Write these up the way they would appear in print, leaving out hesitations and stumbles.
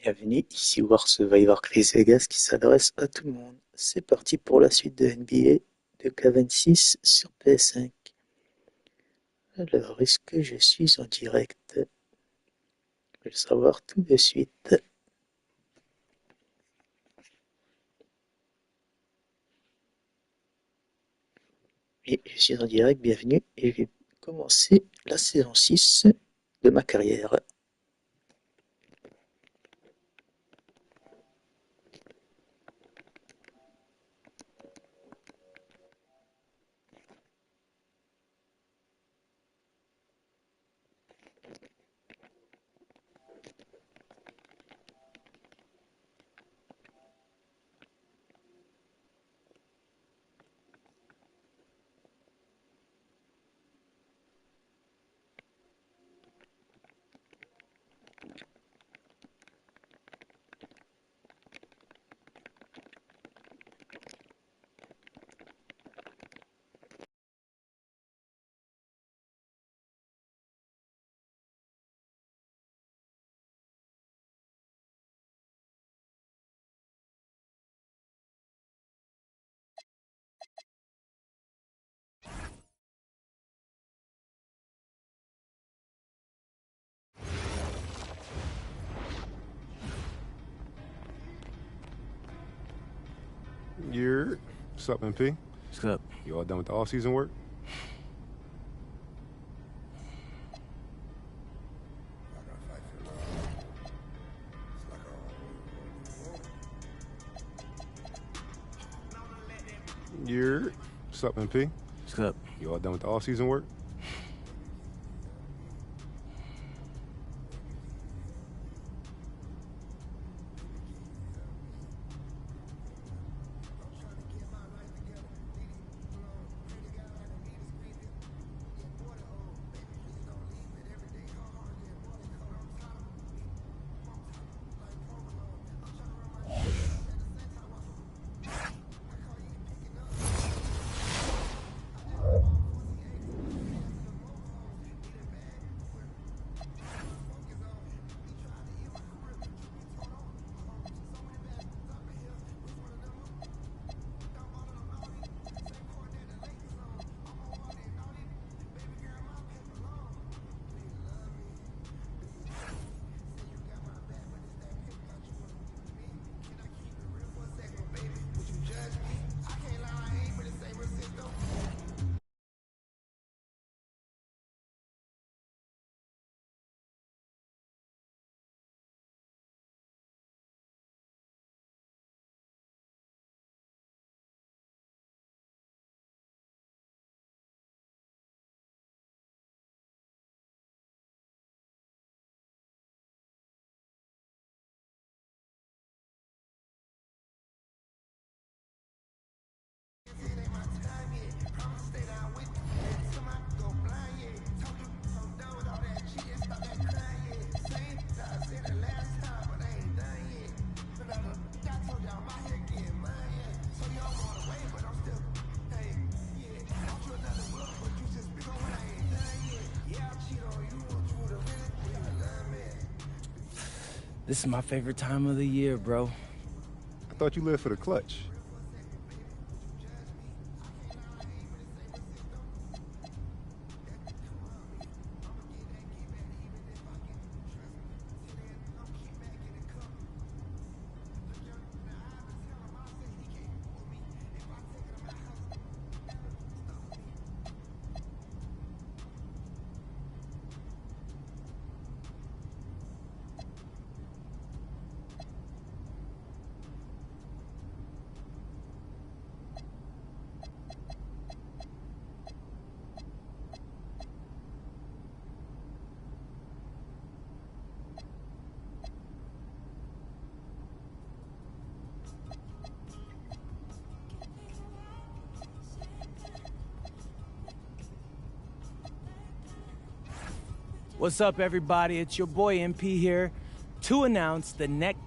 Bienvenue, ici War Survivor Chris Vegas qui s'adresse à tout le monde. C'est parti pour la suite de NBA de K26 sur PS5. Alors, est-ce que je suis en direct? Je vais le savoir tout de suite. Et je suis en direct, bienvenue, et je vais commencer la saison 6 de ma carrière. What's up, MP? What's up? You all done with the all-season work? What's up, MP? What's up? You all done with the all-season work? This is my favorite time of the year, bro. I thought you lived for the clutch. What's up, everybody? It's your boy MP here to announce the next.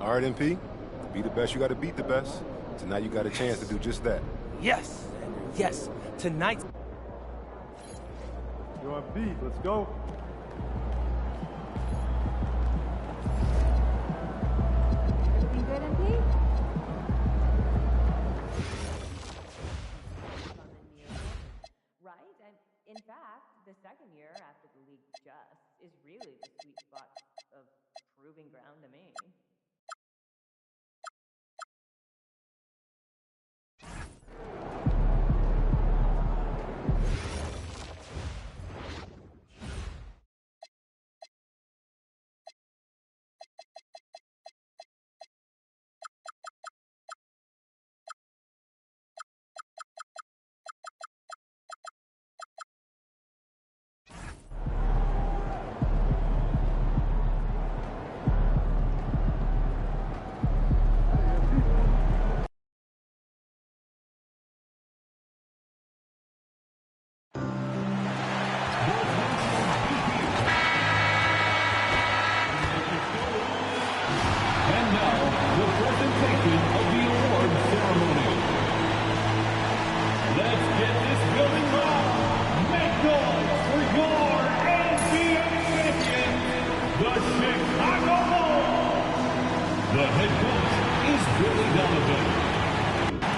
All right, MP. To be the best, you got to beat the best. Tonight you got a chance to do just that. Yes, yes. Tonight. You're on beat. Let's go. Everything good, MP? Right, and in fact, the second year after the league just is really the sweet spot of proving ground to me. And now, the presentation of the award ceremony. Let's get this building rocked. Make noise for your NBA champion, the Chicago Bulls. The head coach is Billy Donovan.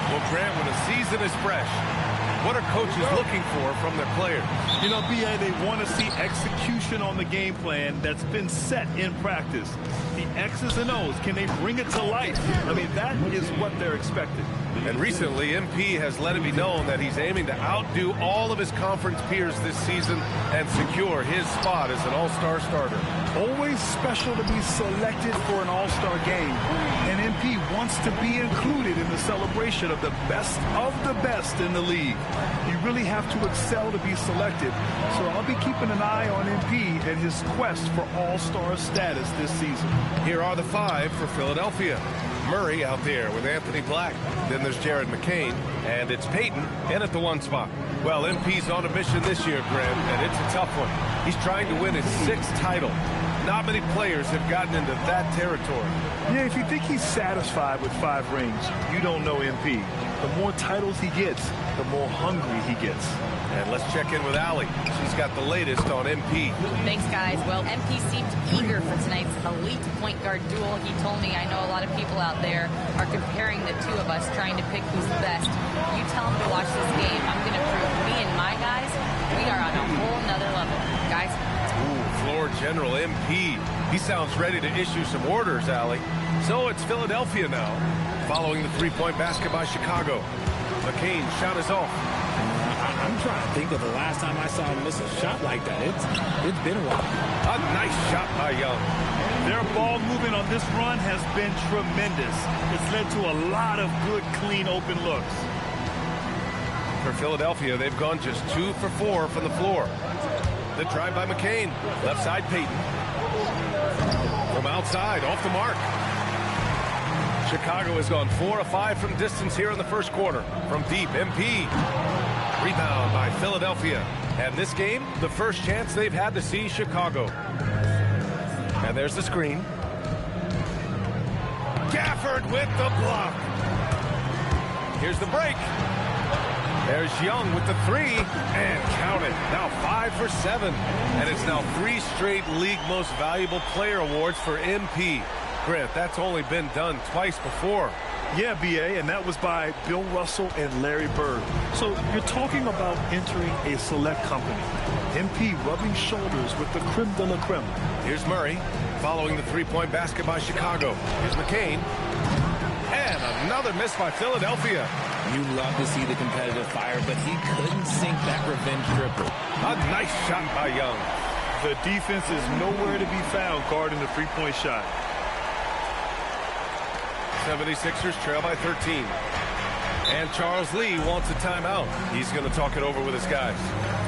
Well, Grant, when a season is fresh, what are coaches looking for from their players? You know, BA, they want to see execution on the game plan that's been set in practice. The X's and O's, can they bring it to life? I mean, that is what they're expecting. And recently, MP has let it be known that he's aiming to outdo all of his conference peers this season and secure his spot as an all-star starter. Always special to be selected for an all-star game. And MP wants to be included in the celebration of the best in the league. You really have to excel to be selected. So I'll be keeping an eye on MP and his quest for all-star status this season. Here are the five for Philadelphia. Murray out there with Anthony Black. Then there's Jared McCain, and it's Peyton in at the one spot. Well, MP's on a mission this year, Grant, and it's a tough one. He's trying to win his 6th title. Not many players have gotten into that territory. Yeah, if you think he's satisfied with 5 rings, you don't know MP. The more titles he gets, the more hungry he gets. And let's check in with Allie. She's got the latest on MP. Thanks, guys. Well, MP seemed eager for tonight's elite point guard duel. He told me, I know a lot of people out there are comparing the two of us, trying to pick who's the best. You tell him to watch this game. I'm going to prove me and my guys, we are on a whole nother level. Guys. Ooh, floor general MP. He sounds ready to issue some orders, Allie. So it's Philadelphia now, following the three-point basket by Chicago. McCain shot is off. I'm trying to think of the last time I saw him miss a shot like that. It's been a while. A nice shot by Young. Their ball movement on this run has been tremendous. It's led to a lot of good, clean, open looks. For Philadelphia, they've gone just 2 for 4 from the floor. The drive by McCain. Left side, Peyton. From outside, off the mark. Chicago has gone 4 of 5 from distance here in the first quarter. From deep, MP. Rebound by Philadelphia. And this game, the first chance they've had to see Chicago. And there's the screen. Gafford with the block. Here's the break. There's Young with the 3, and count it. Now 5 for 7. And it's now 3 straight league most valuable player awards for MP. Grant, that's only been done twice before. Yeah, BA, and that was by Bill Russell and Larry Bird. So you're talking about entering a select company. MP rubbing shoulders with the creme de la creme. Here's Murray, following the three-point basket by Chicago. Here's McCain. And another miss by Philadelphia. You love to see the competitive fire, but he couldn't sink that revenge triple. A nice shot by Young. The defense is nowhere to be found guarding the three-point shot. 76ers trail by 13. And Charles Lee wants a timeout. He's going to talk it over with his guys.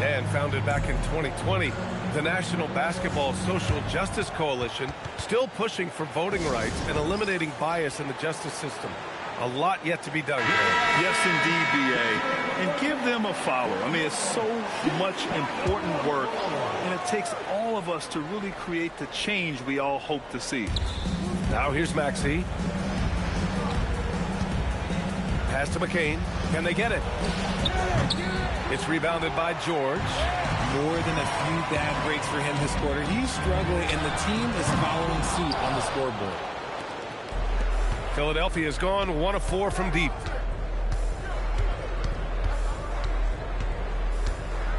And founded back in 2020, the National Basketball Social Justice Coalition still pushing for voting rights and eliminating bias in the justice system. A lot yet to be done. Yes, indeed, BA. And give them a follow. I mean, it's so much important work, and it takes all of us to really create the change we all hope to see. Now here's Maxey. Pass to McCain. Can they get it? It's rebounded by George. More than a few bad breaks for him this quarter. He's struggling, and the team is following suit on the scoreboard. Philadelphia has gone 1 of 4 from deep.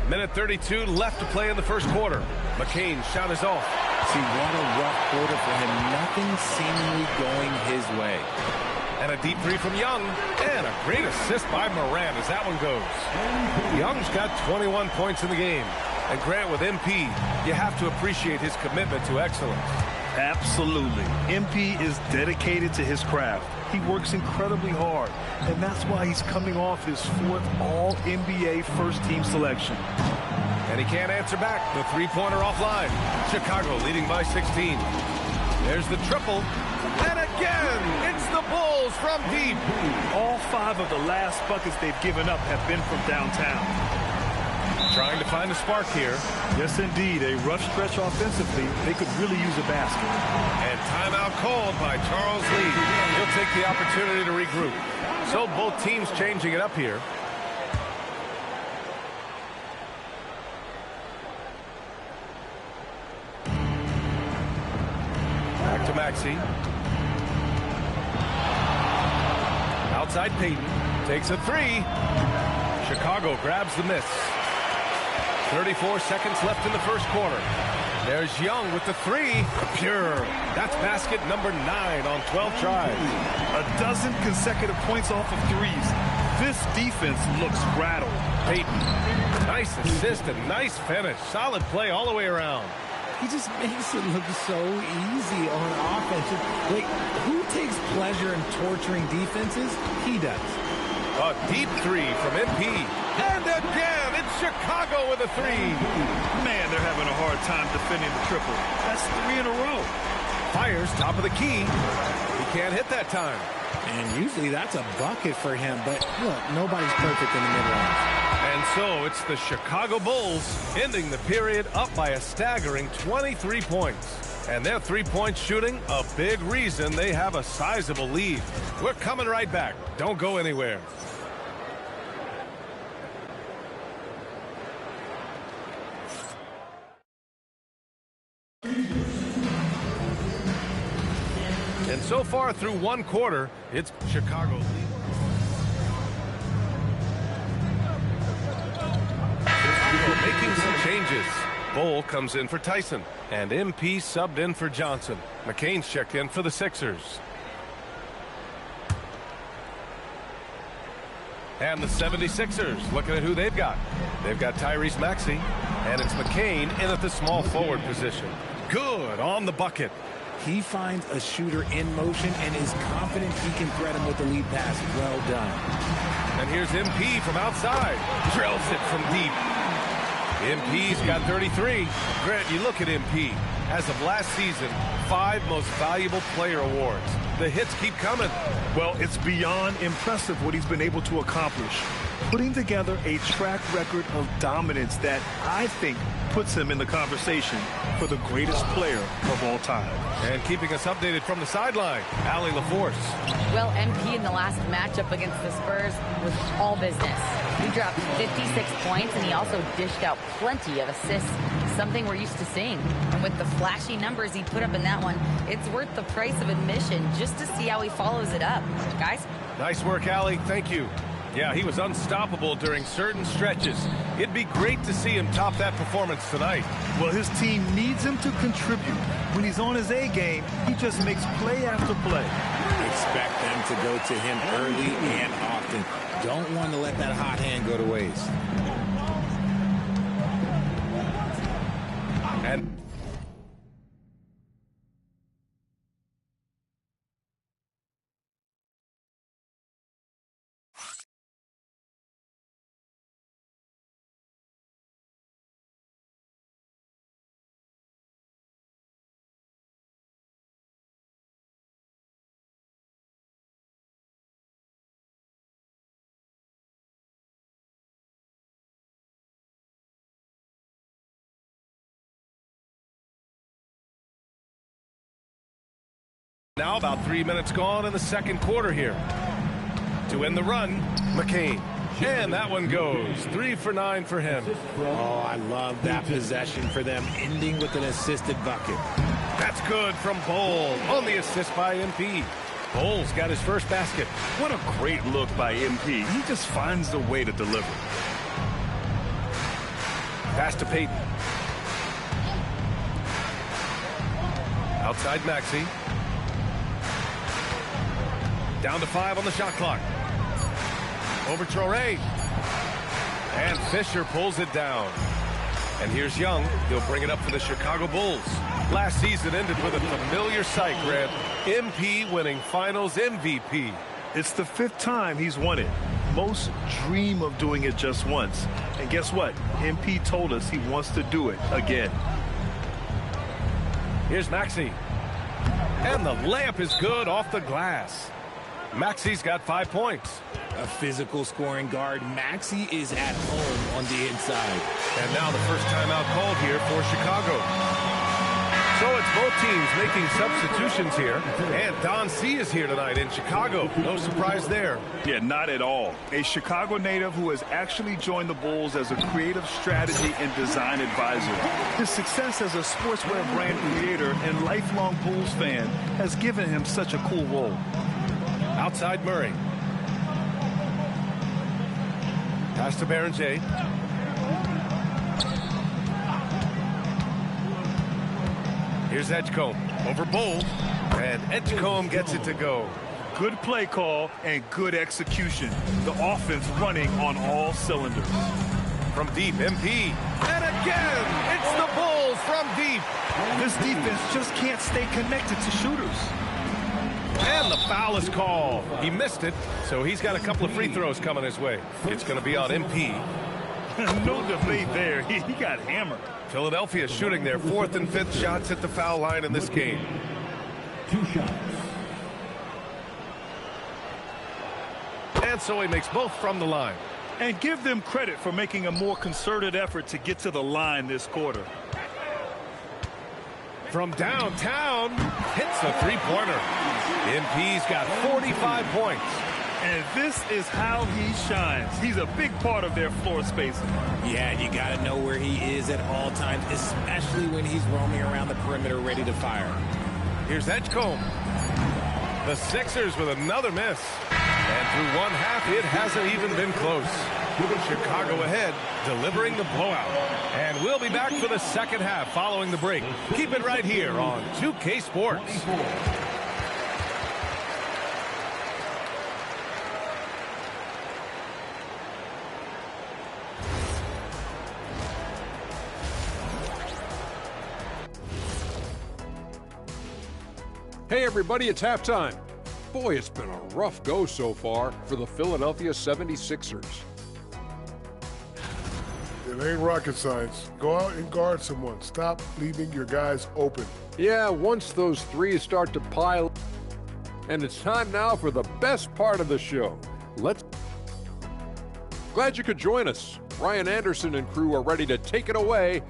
Minute 32 left to play in the first quarter. McCain's shot is off. See, what a rough quarter for him. Nothing seemingly going his way. And a deep three from Young. And a great assist by Moran as that one goes. Young's got 21 points in the game. And Grant, with MP, you have to appreciate his commitment to excellence. Absolutely. MP is dedicated to his craft. He works incredibly hard, and that's why he's coming off his 4th All-NBA first-team selection. And he can't answer back. The three-pointer offline. Chicago leading by 16. There's the triple. And again, it's the Bulls from deep. All 5 of the last buckets they've given up have been from downtown. Trying to find a spark here. Yes, indeed. A rough stretch offensively. They could really use a basket. And timeout called by Charles Lee. He'll take the opportunity to regroup. So both teams changing it up here. Back to Maxey. Outside Payton. Takes a three. Chicago grabs the miss. 34 seconds left in the first quarter. There's Young with the three. Pure. That's basket number 9 on 12 tries. A dozen consecutive points off of threes. This defense looks rattled. Payton. Nice assist and nice finish. Solid play all the way around. He just makes it look so easy on offense. Like, who takes pleasure in torturing defenses? He does. A deep three from MP. And again, it's Chicago with a three. Man, they're having a hard time defending the triple. That's 3 in a row. Fires top of the key. He can't hit that time. And usually that's a bucket for him. But look, nobody's perfect in the mid-range. And so it's the Chicago Bulls ending the period up by a staggering 23 points. And their three-point shooting, a big reason they have a sizable lead. We're coming right back. Don't go anywhere. And so far through one quarter, it's Chicago lead. Making some changes. Bull comes in for Tyson, and MP subbed in for Johnson. McCain's checked in for the Sixers. And the 76ers, looking at who they've got. They've got Tyrese Maxey, and it's McCain in at the small forward position. Good on the bucket. He finds a shooter in motion and is confident he can threat him with the lead pass. Well done. And here's MP from outside. Drills it from deep. MP's got 33. Grant, you look at MP. As of last season, 5 most valuable player awards. The hits keep coming. Well, it's beyond impressive what he's been able to accomplish. Putting together a track record of dominance that I think puts him in the conversation for the greatest player of all time. And keeping us updated from the sideline, Allie LaForce. Well, MP in the last matchup against the Spurs was all business. He dropped 56 points, and he also dished out plenty of assists, something we're used to seeing. And with the flashy numbers he put up in that one, it's worth the price of admission just to see how he follows it up. Guys? Nice work, Allie. Thank you. Yeah, he was unstoppable during certain stretches. It'd be great to see him top that performance tonight. Well, his team needs him to contribute. When he's on his A game, he just makes play after play. Expect them to go to him early and often. Don't want to let that hot hand go to waste. And now, about 3 minutes gone in the second quarter here. To end the run, McCain. And that one goes 3 for 9 for him. Oh, I love that possession for them, ending with an assisted bucket. That's good from Bowles on the assist by MP. Bowles got his first basket. What a great look by MP. He just finds a way to deliver. Pass to Peyton. Outside Maxey. Down to 5 on the shot clock. Over Traoré. And Fisher pulls it down. And here's Young. He'll bring it up for the Chicago Bulls. Last season ended with a familiar sight, Grant. MP winning Finals MVP. It's the 5th time he's won it. Most dream of doing it just once. And guess what? MP told us he wants to do it again. Here's Maxey. And the layup is good off the glass. Maxey's got 5 points. A physical scoring guard. Maxey is at home on the inside. And now the first timeout called here for Chicago. So it's both teams making substitutions here. And Don C is here tonight in Chicago. No surprise there. Yeah, not at all. A Chicago native who has actually joined the Bulls as a creative strategy and design advisor. His success as a sportswear brand creator and lifelong Bulls fan has given him such a cool role. Outside Murray. Pass to Berenger. Here's Edgecombe over Bowles, and Edgecombe gets it to go. Good play call and good execution. The offense running on all cylinders. From deep, MP. And again, it's the Bulls from deep. This defense just can't stay connected to shooters. And the foul is called. He missed it, so he's got a couple of free throws coming his way. It's going to be on MP. No debate there. He got hammered. Philadelphia shooting their 4th and 5th shots at the foul line in this game. 2 shots. And so he makes both from the line. And give them credit for making a more concerted effort to get to the line this quarter. From downtown, hits a three-pointer. MP's got 45 points. And this is how he shines. He's a big part of their floor spacing. Yeah, you got to know where he is at all times, especially when he's roaming around the perimeter ready to fire. Here's Edgecombe. The Sixers with another miss. And through one half, it hasn't even been close. Chicago ahead, delivering the blowout. And we'll be back for the second half following the break. Keep it right here on 2K Sports. Hey everybody, it's halftime. Boy, it's been a rough go so far for the Philadelphia 76ers. It ain't rocket science. Go out and guard someone. Stop leaving your guys open. Yeah, once those threes start to pile, and it's time now for the best part of the show. Glad you could join us. Ryan Anderson and crew are ready to take it away.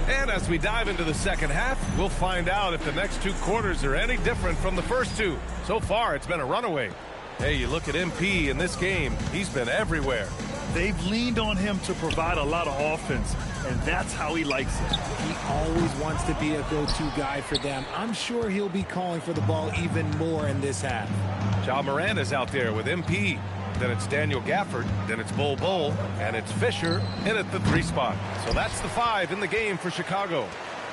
And as we dive into the second half, we'll find out if the next 2 quarters are any different from the first 2. So far, it's been a runaway. Hey, you look at MP in this game, he's been everywhere. They've leaned on him to provide a lot of offense, and that's how he likes it. He always wants to be a go-to guy for them. I'm sure he'll be calling for the ball even more in this half. Ja Moranda's out there with MP. Then it's Daniel Gafford, then it's Bol, and it's Fisher in at the 3 spot. So that's the 5 in the game for Chicago.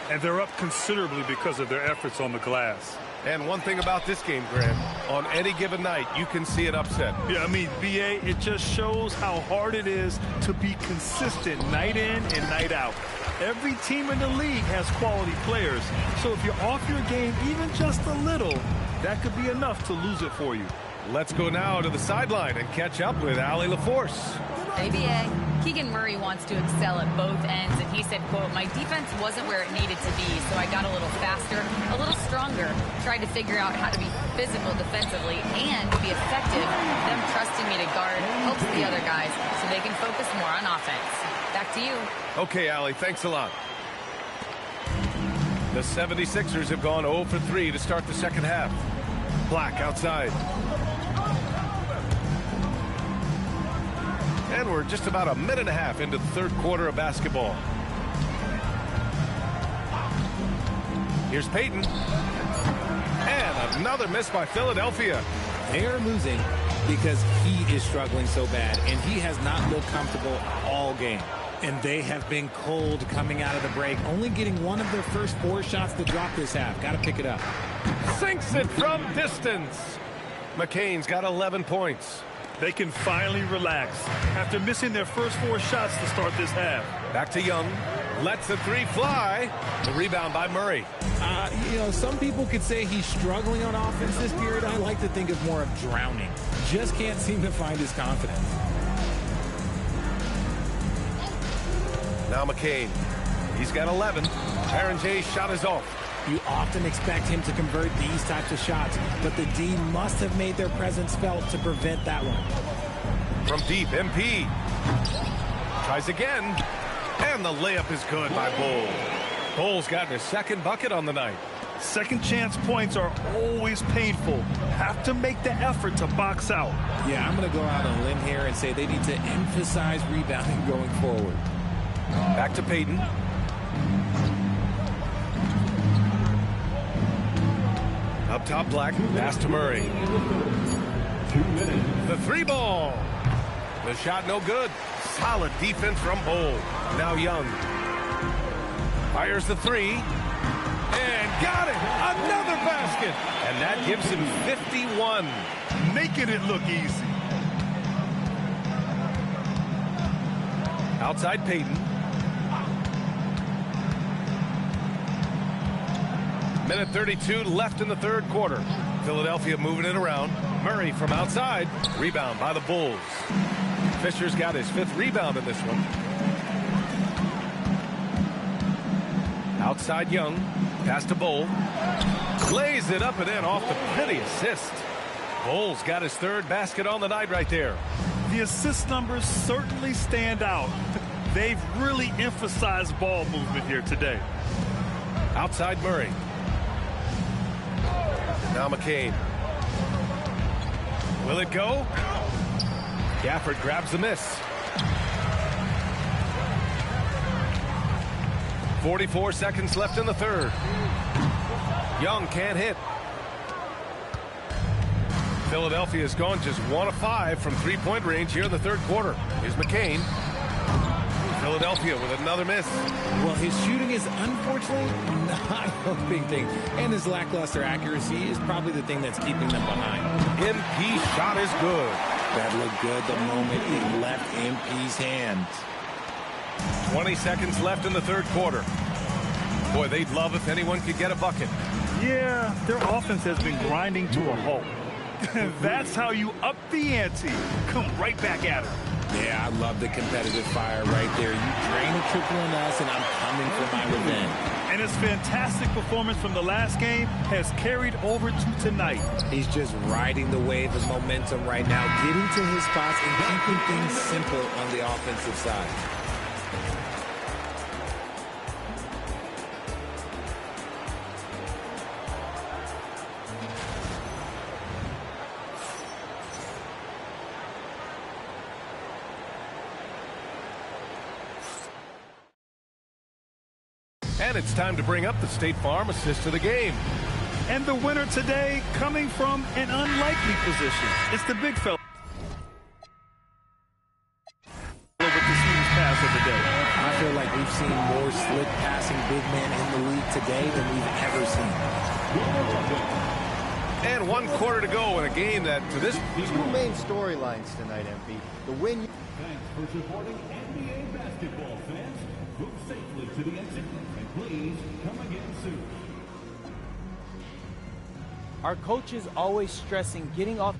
And they're up considerably because of their efforts on the glass. And one thing about this game, Grant, on any given night, you can see an upset. Yeah, I mean, BA, it just shows how hard it is to be consistent night in and night out. Every team in the league has quality players. So if you're off your game even just a little, that could be enough to lose it for you. Let's go now to the sideline and catch up with Allie LaForce. ABA, Keegan Murray wants to excel at both ends, and he said, quote, "My defense wasn't where it needed to be, so I got a little faster, a little stronger, tried to figure out how to be physical defensively and be effective. Them trusting me to guard helps the other guys so they can can focus more on offense. Back to you. Okay, Allie, thanks a lot. The 76ers have gone 0 for 3 to start the second half. Black outside. And we're just about a minute and a half into the third quarter of basketball. Here's Payton. And another miss by Philadelphia. They are losing because he is struggling so bad, and he has not looked comfortable all game. And they have been cold coming out of the break, only getting one of their first 4 shots to drop this half. Got to pick it up. Sinks it from distance. McCain's got 11 points. They can finally relax after missing their first 4 shots to start this half. Back to Young. Lets the 3 fly. The rebound by Murray. You know, some people could say he's struggling on offense this period. I like to think of more of drowning. Just can't seem to find his confidence. Now McCain. He's got 11. Aaron Jay's shot is off. You often expect him to convert these types of shots, but the D must have made their presence felt to prevent that one. From deep, MP. Tries again. And the layup is good by Bull. Bull's gotten his second bucket on the night. Second chance points are always painful. Have to make the effort to box out. Yeah, I'm going to go out on a limb here and say they need to emphasize rebounding going forward. Back to Payton. Up top, Black. Pass to Murray. The 3 ball. The shot no good. Solid defense from Bull. Now Young. Fires the 3. And got it. Another basket. And that gives him 51. Making it look easy. Outside Payton. Minute 32 left in the third quarter. Philadelphia moving it around. Murray from outside. Rebound by the Bulls. Fisher's got his 5th rebound in this one. Outside Young. Pass to Bull. Lays it up and in off the pretty assist. Bull's got his 3rd basket on the night right there. The assist numbers certainly stand out. They've really emphasized ball movement here today. Outside Murray. Now McCain. Will it go? Gafford grabs the miss. 44 seconds left in the third. Young can't hit. Philadelphia has gone just 1 of 5 from 3-point range here in the third quarter. Here's McCain. Philadelphia with another miss. Well, his shooting is unfortunately not a big thing. And his lackluster accuracy is probably the thing that's keeping them behind. MP shot is good. That looked good the moment it left MP's hand. 20 seconds left in the third quarter. Boy, they'd love if anyone could get a bucket. Yeah, their offense has been grinding to a halt. That's how you up the ante. Come right back at it. Yeah, I love the competitive fire right there. You drain a triple on us, and I'm coming for my revenge. And his fantastic performance from the last game has carried over to tonight. He's just riding the wave of momentum right now, getting to his spots and keeping things simple on the offensive side. And it's time to bring up the State Farm assist of the game. And the winner today coming from an unlikely position. It's the big fella with the sweetest pass of the day. I feel like we've seen more slick passing big men in the league today than we've ever seen. And 1 quarter to go in a game that to this... 2 main storylines tonight, MP. The win... Thanks for supporting NBA basketball fans. Move safely to the exit. Please come again soon. Our coach is always stressing getting off.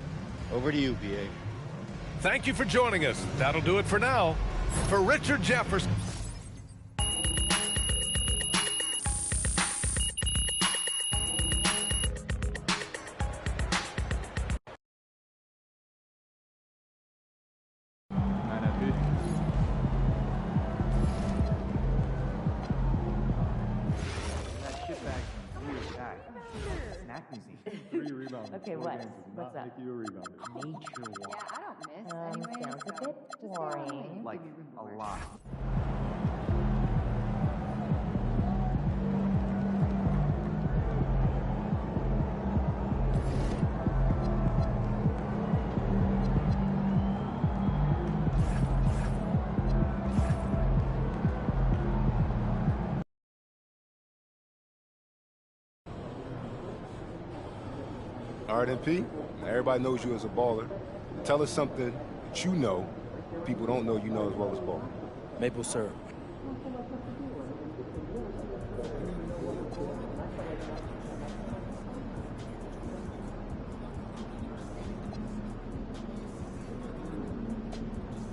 Over to you, BA. Thank you for joining us. That'll do it for now. For Richard Jefferson. That shit bag from years back. Snack museum. 3 rebounds. Okay, what's up? Make you a rebounder. Nature walk. Yeah, I don't miss anyway. Sounds a bit boring. Like a lot. All right, MP, everybody knows you as a baller. Tell us something that you know people don't know you know as well as baller. Maple syrup.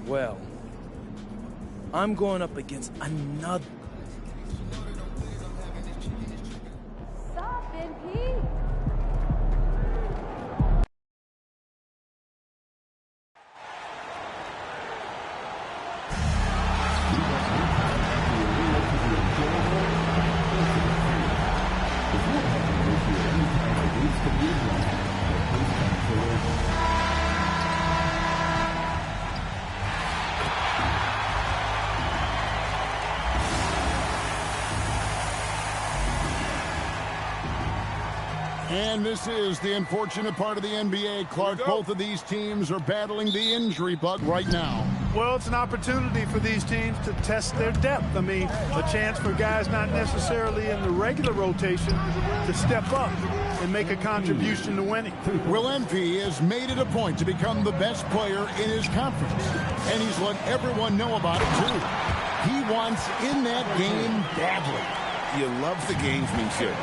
Well, I'm going up against another. Stop, NP! And this is the unfortunate part of the NBA, Clark. Both of these teams are battling the injury bug right now. Well, it's an opportunity for these teams to test their depth. I mean, a chance for guys not necessarily in the regular rotation to step up and make a contribution to winning. Well, MP has made it a point to become the best player in his conference, and he's let everyone know about it, too. He wants in that game badly. You love the gamesmanship.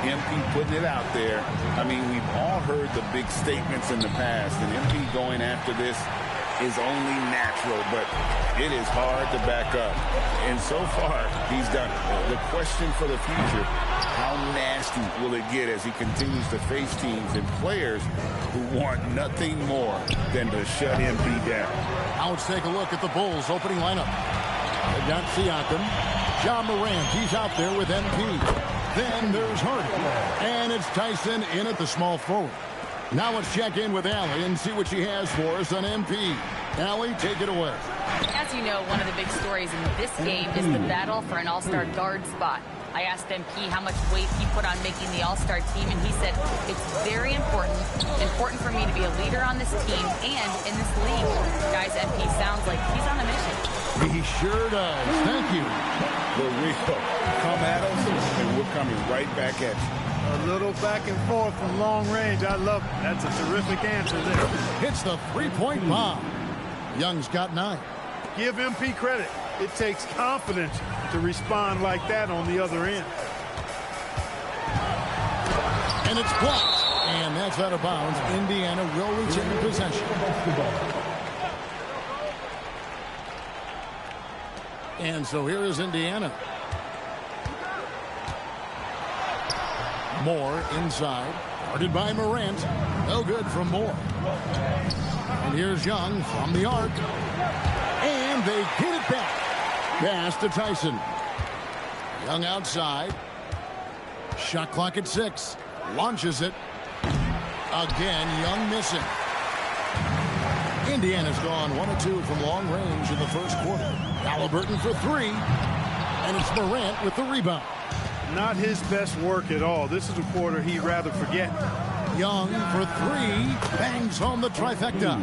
MP putting it out there. I mean, we've all heard the big statements in the past, and MP going after this is only natural, but it is hard to back up. And so far, he's done it. The question for the future, how nasty will it get as he continues to face teams and players who want nothing more than to shut MP down? Now let's take a look at the Bulls' opening lineup. They've got Siakam, John Morant, he's out there with MP. Then there's Harden, and it's Tyson in at the small forward. Now let's check in with Allie and see what she has for us on MP. Allie, take it away. As you know, one of the big stories in this game is the battle for an all-star guard spot. I asked MP how much weight he put on making the all-star team, and he said, it's very important for me to be a leader on this team and in this league. Guys, MP sounds like he's on a mission. He sure does. Thank you. For real. Come at us, and we're coming right back at you. A little back and forth from long range. I love it. That's a terrific answer there. Hits the three-point bomb. Young's got 9. Give MP credit. It takes confidence to respond like that on the other end. And it's blocked. And that's out of bounds. Indiana will retain possession. And so here is Indiana. Moore inside. Guarded by Morant. No good from Moore. And here's Young from the arc. And they get it back. Pass to Tyson. Young outside. Shot clock at 6. Launches it. Again, Young missing. Indiana's gone 1 of 2 from long range in the first quarter. Halliburton for 3. And it's Morant with the rebound. Not his best work at all. This is a quarter he'd rather forget. Young for 3. Bangs home the trifecta.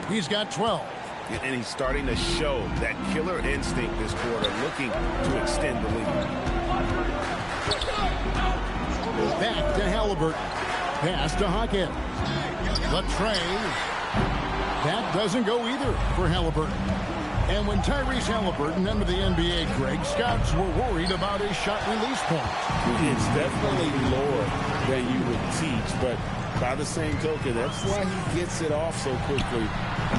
He's got 12. And he's starting to show that killer instinct this quarter, looking to extend the lead. Back to Halliburton. Pass to Hawkins. The tray. That doesn't go either for Halliburton. And when Tyrese Halliburton entered the NBA, Greg, scouts were worried about his shot release point. It's definitely lower than you would teach, but by the same token, that's why he gets it off so quickly,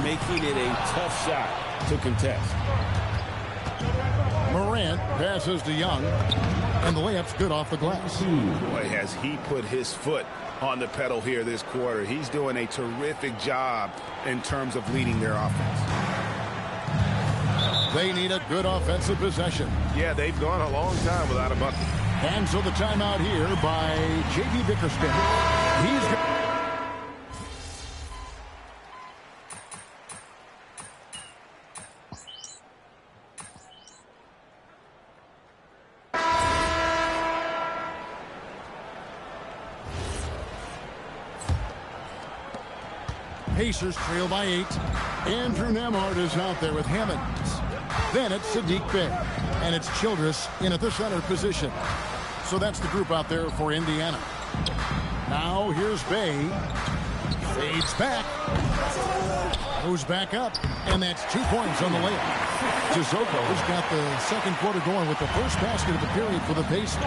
making it a tough shot to contest. Morant passes to Young, and the layup's good off the glass. Boy, has he put his foot on the pedal here this quarter. He's doing a terrific job in terms of leading their offense. They need a good offensive possession. Yeah, they've gone a long time without a bucket. And so the timeout here by J.B. Bickerstaff. He's got... Pacers trail by 8. Andrew Nemhard is out there with Hammonds. Then it's Sadiq Bey. And it's Childress in at the center position. So that's the group out there for Indiana. Now here's Bey. Fades back. Goes back up. And that's 2 points on the layup. Chizoko's got the second quarter going with the first basket of the period for the Pacers.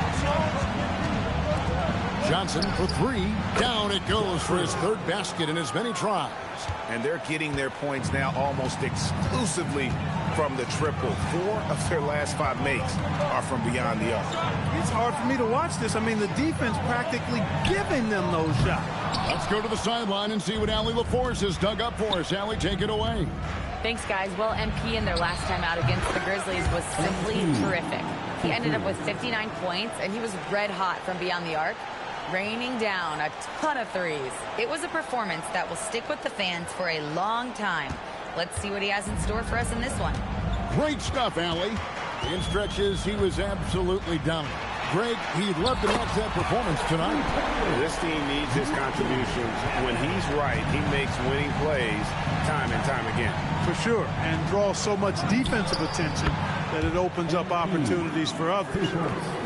Johnson for 3. Down it goes for his third basket in as many tries. And they're getting their points now almost exclusively from the triple. 4 of their last 5 makes are from beyond the arc. It's hard for me to watch this. I mean, the defense practically giving them those shots. Let's go to the sideline and see what Allie LaForce has dug up for us. Allie, take it away. Thanks, guys. Well, MP in their last time out against the Grizzlies was simply terrific. He ended up with 59 points, and he was red hot from beyond the arc, raining down a ton of threes. It was a performance that will stick with the fans for a long time. Let's see what he has in store for us in this one. Great stuff, Allie. In stretches, he was absolutely dominant. Greg, he'd love to match that performance tonight. This team needs his contributions. When he's right, he makes winning plays time and time again. For sure, and draws so much defensive attention that it opens up opportunities for others.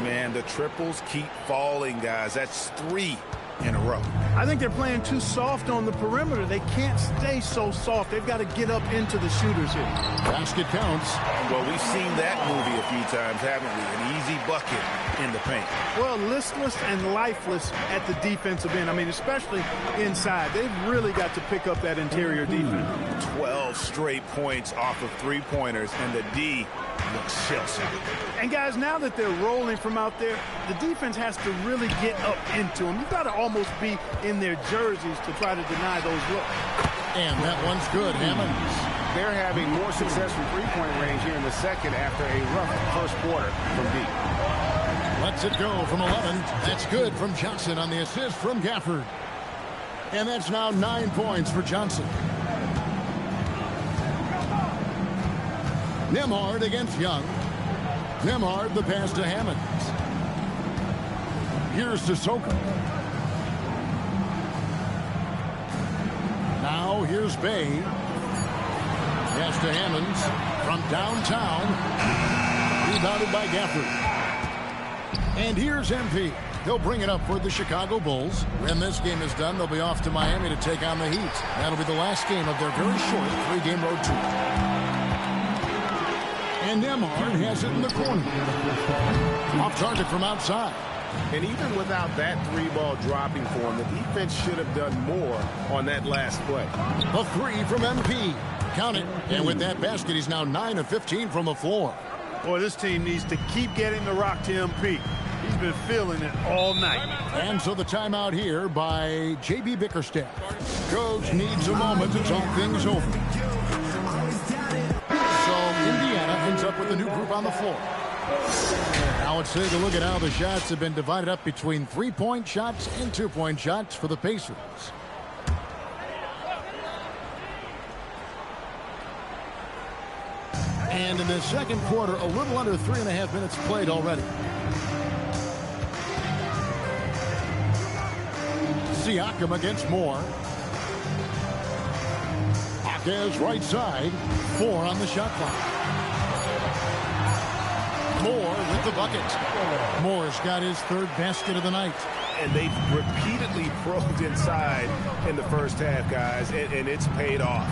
Man, the triples keep falling, guys. That's 3 in a row. I think they're playing too soft on the perimeter. They can't stay so soft. They've got to get up into the shooters here. Basket counts. Well, we've seen that movie a few times, haven't we? An easy bucket in the paint. Well, listless and lifeless at the defensive end. I mean, especially inside. They've really got to pick up that interior defense. 12 straight points off of 3-pointers, and the D looks shell-shocked. And guys, now that they're rolling from out there, the defense has to really get up into them. You've got to almost be in their jerseys to try to deny those looks. And that one's good, Hammonds. They're having more success from three-point range here in the second after a rough first quarter from deep. Lets it go from 11. That's good from Johnson on the assist from Gafford. And that's now 9 points for Johnson. Nemhard against Young. Nemhard the pass to Hammonds. Here's Sissoko. Now here's Bey. Pass to Hammonds from downtown. Rebounded by Gafford. And here's MP. He'll bring it up for the Chicago Bulls. When this game is done, they'll be off to Miami to take on the Heat. That'll be the last game of their very short 3-game road tour. And Nemhard has it in the corner. Off target from outside. And even without that 3-ball dropping for him, the defense should have done more on that last play. A 3 from MP. Count it. And with that basket, he's now 9 of 15 from the floor. Boy, this team needs to keep getting the rock to MP. He's been feeling it all night. And so the timeout here by J.B. Bickerstaff. Coach needs a moment to talk things over. So Indiana ends up with a new group on the floor. Now let's take a look at how the shots have been divided up between 3-point shots and 2-point shots for the Pacers. And in the second quarter, a little under 3.5 minutes played already. Siakam against Moore. Akez right side. 4 on the shot clock. Moore with the bucket. Moore's got his third basket of the night. And they've repeatedly probed inside in the first half, guys, and it's paid off.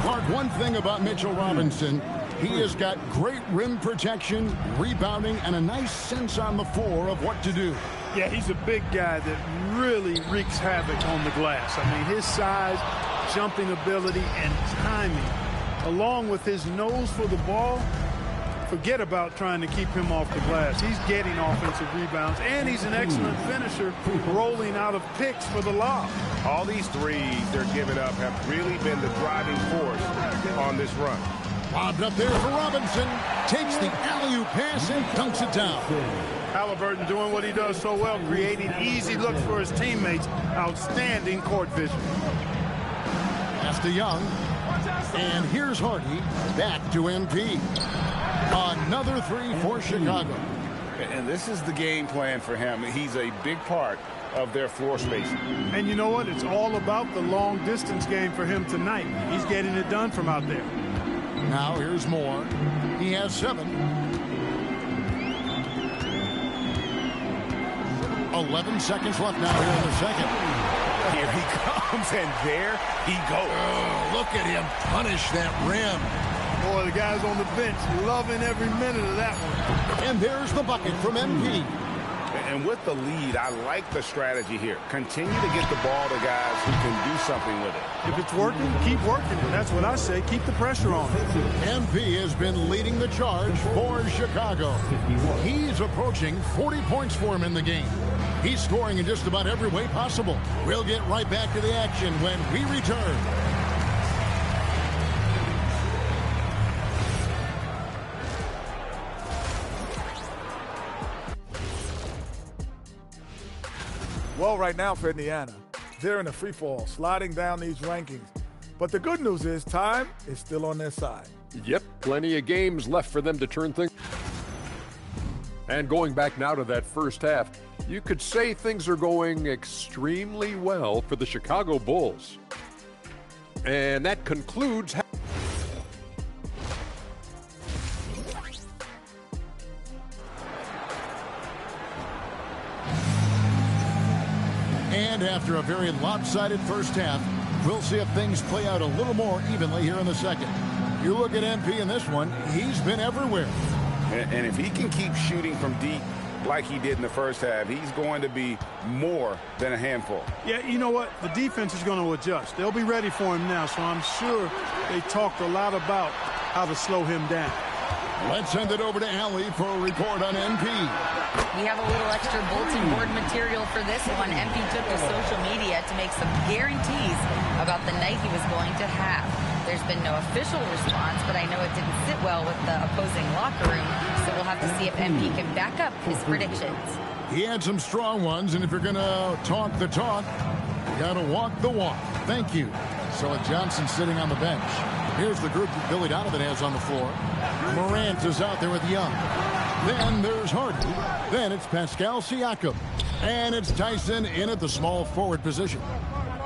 Clark, one thing about Mitchell Robinson, he has got great rim protection, rebounding, and a nice sense on the floor of what to do. Yeah, he's a big guy that really wreaks havoc on the glass. I mean, his size, jumping ability, and timing, along with his nose for the ball, forget about trying to keep him off the glass. He's getting offensive rebounds, and he's an excellent finisher, rolling out of picks for the lob. All these threes they're giving up have really been the driving force on this run. Bobbed up there for Robinson. Takes the alley-oop pass and dunks it down. Halliburton doing what he does so well, creating easy looks for his teammates. Outstanding court vision. Pass to Young. And here's Hardy. Back to MP. Another three for Chicago. And this is the game plan for him. He's a big part of their floor space. And you know what? It's all about the long distance game for him tonight. He's getting it done from out there. Now here's Moore. He has 7. 11 seconds left now here in the second. Here he comes, and there he goes. Oh, look at him punish that rim. Boy, the guys on the bench loving every minute of that one. And there's the bucket from MP. And with the lead, I like the strategy here. Continue to get the ball to guys who can do something with it. If it's working, keep working. That's what I say. Keep the pressure on. MP has been leading the charge for Chicago. He's approaching 40 points for him in the game. He's scoring in just about every way possible. We'll get right back to the action when we return. Well, right now for Indiana, they're in a free fall, sliding down these rankings. But the good news is time is still on their side. Yep, plenty of games left for them to turn things. And going back now to that first half, you could say things are going extremely well for the Chicago Bulls. And that concludes. And after a very lopsided first half, we'll see if things play out a little more evenly here in the second. You look at MP in this one, he's been everywhere. And if he can keep shooting from deep like he did in the first half, he's going to be more than a handful. Yeah, you know what? The defense is going to adjust. They'll be ready for him now, so I'm sure they talked a lot about how to slow him down. Let's send it over to Allie for a report on MP. We have a little extra bulletin board material for this one. MP took to social media to make some guarantees about the night he was going to have. There's been no official response, but I know it didn't sit well with the opposing locker room, so we'll have to see if MP can back up his predictions. He had some strong ones, and if you're going to talk the talk, you got to walk the walk. Thank you. So with Johnson sitting on the bench, here's the group that Billy Donovan has on the floor. Morant is out there with Young. Then there's Hardy. Then it's Pascal Siakam. And it's Tyson in at the small forward position.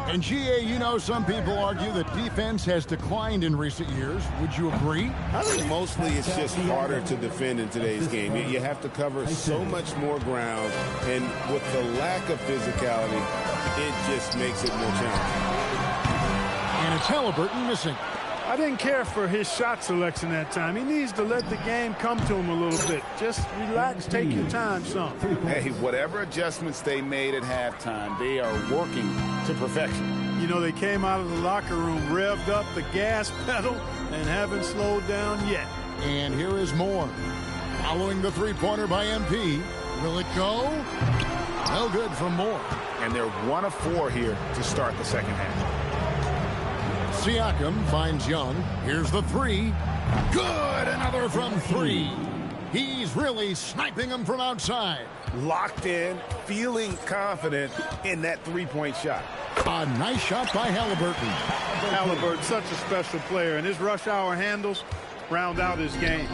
And GA, you know, some people argue that defense has declined in recent years. Would you agree? I think mostly it's just harder to defend in today's game. You have to cover so much more ground, and with the lack of physicality, it just makes it more challenging. And it's Halliburton missing. I didn't care for his shot selection that time. He needs to let the game come to him a little bit. Just relax, take your time, son. Hey, whatever adjustments they made at halftime, they are working to perfection. You know, they came out of the locker room, revved up the gas pedal, and haven't slowed down yet. And here is Moore. Following the three-pointer by MP. Will it go? No good from Moore. And they're 1 of 4 here to start the second half. Siakam finds Young. Here's the three. Good! Another from 3. He's really sniping them from outside. Locked in, feeling confident in that three-point shot. A nice shot by Halliburton. Halliburton, such a special player, and his rush hour handles round out his game.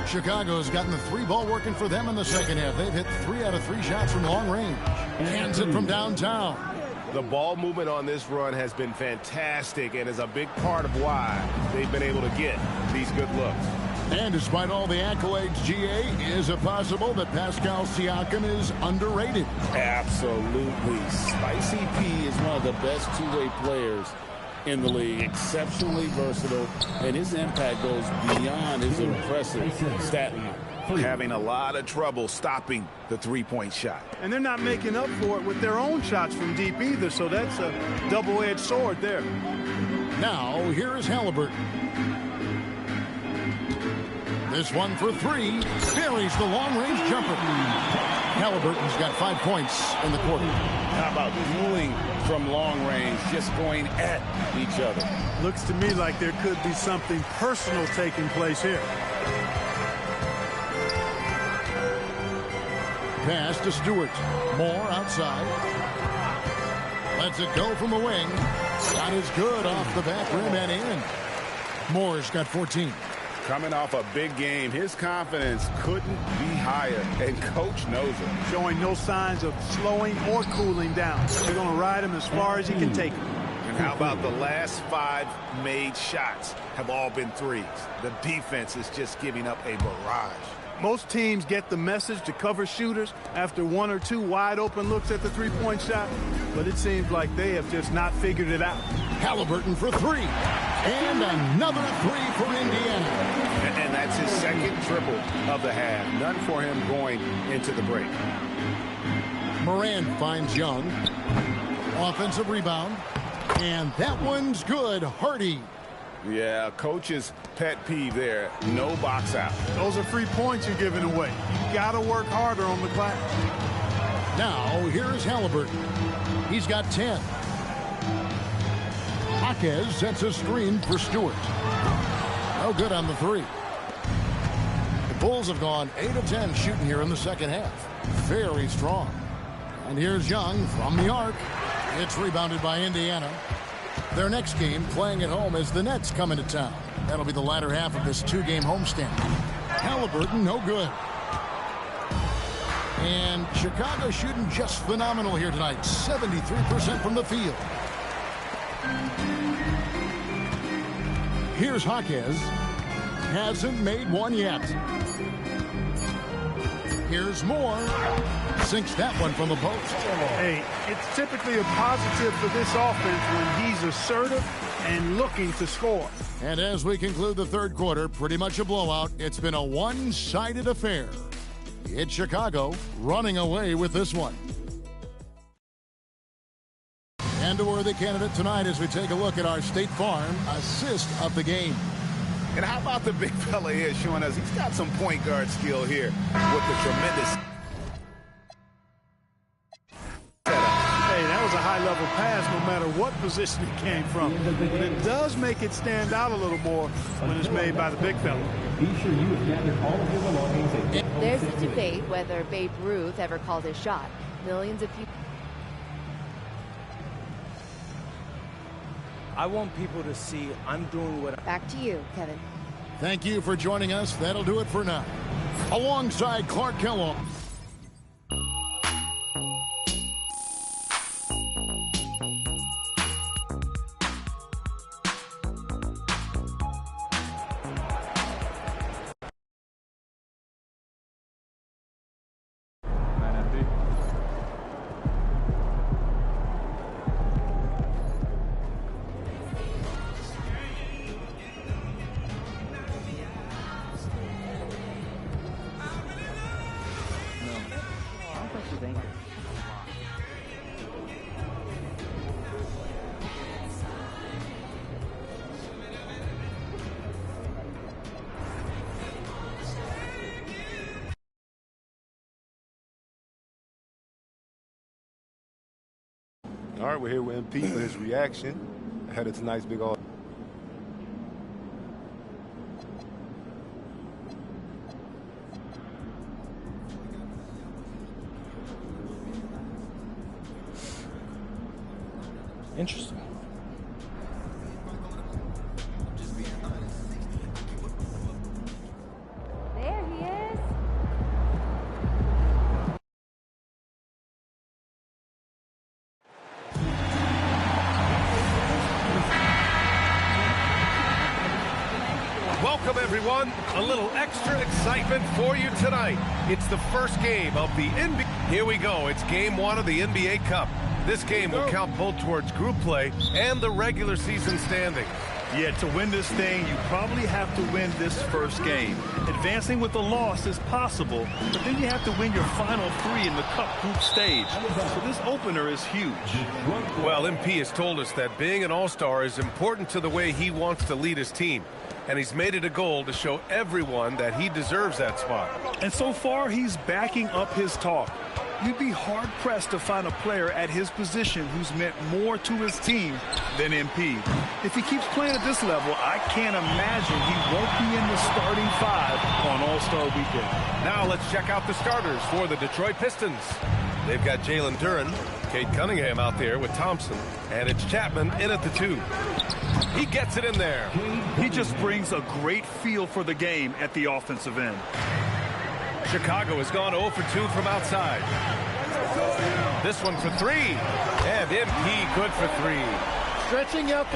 Chicago's gotten the 3-ball working for them in the second half. They've hit 3 out of 3 shots from long range. Hands it from downtown. The ball movement on this run has been fantastic and is a big part of why they've been able to get these good looks. And despite all the accolades, GA, is it possible that Pascal Siakam is underrated? Absolutely. Spicy P is one of the best two-way players in the league. Exceptionally versatile, and his impact goes beyond his impressive stat line. Having a lot of trouble stopping the three-point shot. And they're not making up for it with their own shots from deep either, so that's a double-edged sword there. Now, here is Halliburton. This one for 3. Buries the long-range jumper. Halliburton's got 5 points in the quarter. How about dueling from long range, just going at each other? Looks to me like there could be something personal taking place here. Pass to Stewart. Moore outside. Lets it go from the wing. Shot is good off the back rim and in. Moore's got 14. Coming off a big game, his confidence couldn't be higher, and coach knows it. Showing no signs of slowing or cooling down. They're going to ride him as far as he can take him. And how about the last 5 made shots have all been threes? The defense is just giving up a barrage. Most teams get the message to cover shooters after 1 or 2 wide open looks at the three-point shot, but it seems like they have just not figured it out. Halliburton for 3. And another 3 for Indiana. And that's his second triple of the half. None for him going into the break. Moran finds Young. Offensive rebound. And that one's good. Hardy. Yeah, coach's pet peeve there. No box out. Those are free points you're giving away. You got to work harder on the glass. Now, here's Halliburton. He's got 10. Jaquez sets a screen for Stewart. No good on the 3. The Bulls have gone 8 of 10 shooting here in the second half. Very strong. And here's Young from the arc. It's rebounded by Indiana. Their next game playing at home as the Nets come into town. That'll be the latter half of this 2-game homestand. Halliburton, no good. And Chicago shooting just phenomenal here tonight. 73% from the field. Here's Jaquez. Hasn't made one yet. Here's Moore. Sinks that one from the post. Hey, it's typically a positive for this offense when he's assertive and looking to score. And as we conclude the third quarter, pretty much a blowout. It's been a one-sided affair. It's Chicago running away with this one. And a worthy candidate tonight as we take a look at our State Farm assist of the game. And how about the big fella here showing us he's got some point guard skill here with the tremendous. Hey, that was a high-level pass no matter what position it came from. But it does make it stand out a little more when it's made by the big fella. Be sure you have gathered all of your belongings. There's a debate whether Babe Ruth ever called his shot. Millions of people. I want people to see I'm doing what Back to you, Kevin. Thank you for joining us. That'll do it for now. Alongside Clark Kellogg. All right, we're here with MP for his reaction ahead of tonight's big all. Interesting. There he is. Welcome, everyone. A little extra excitement for you tonight. It's the first game of the NBA. Here we go. It's game 1 of the NBA Cup. This game will count both towards group play and the regular season standings. Yeah, to win this thing, you probably have to win this first game. Advancing with a loss is possible, but then you have to win your final 3 in the Cup group stage. So this opener is huge. Well, MP has told us that being an all-star is important to the way he wants to lead his team. and he's made it a goal to show everyone that he deserves that spot. And so far, he's backing up his talk. You'd be hard-pressed to find a player at his position who's meant more to his team than MP. If he keeps playing at this level, I can't imagine he won't be in the starting five on All-Star Weekend. Now let's check out the starters for the Detroit Pistons. They've got Jalen Duren, Cade Cunningham out there with Thompson, and it's Chapman in at the 2. He gets it in there. He just brings a great feel for the game at the offensive end. Chicago has gone 0 for 2 from outside. This one for 3. And MP good for 3. Stretching out.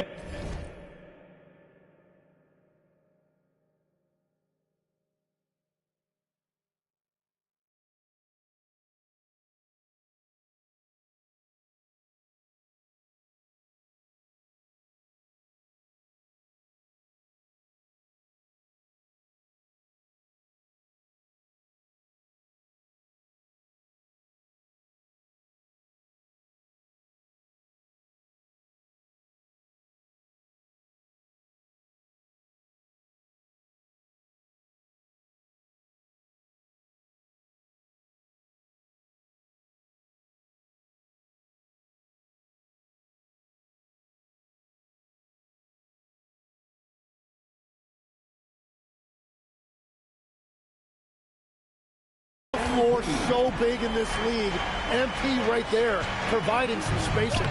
Floor so big in this league. MP right there providing some spacing.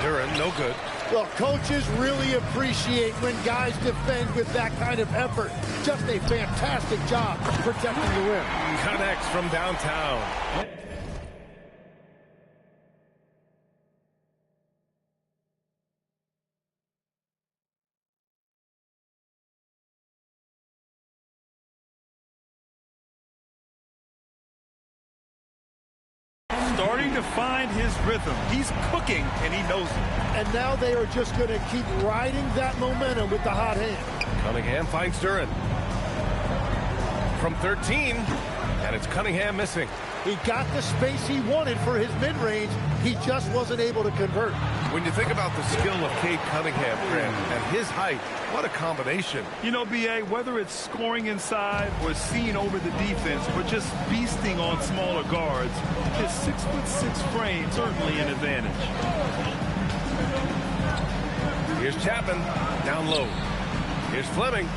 Duren, no good. Well, coaches really appreciate when guys defend with that kind of effort. Just a fantastic job protecting the rim. Connects from downtown. Starting to find his rhythm. He's cooking, and he knows it. And now they are just going to keep riding that momentum with the hot hand. Cunningham finds Duren. From 13, and it's Cunningham missing. He got the space he wanted for his mid-range. He just wasn't able to convert. When you think about the skill of Cade Cunningham, Grant, and his height, what a combination. You know, B.A., whether it's scoring inside or seeing over the defense or just feasting on smaller guards, his 6'6" frame certainly an advantage. Here's Chapman, down low. Here's Fleming.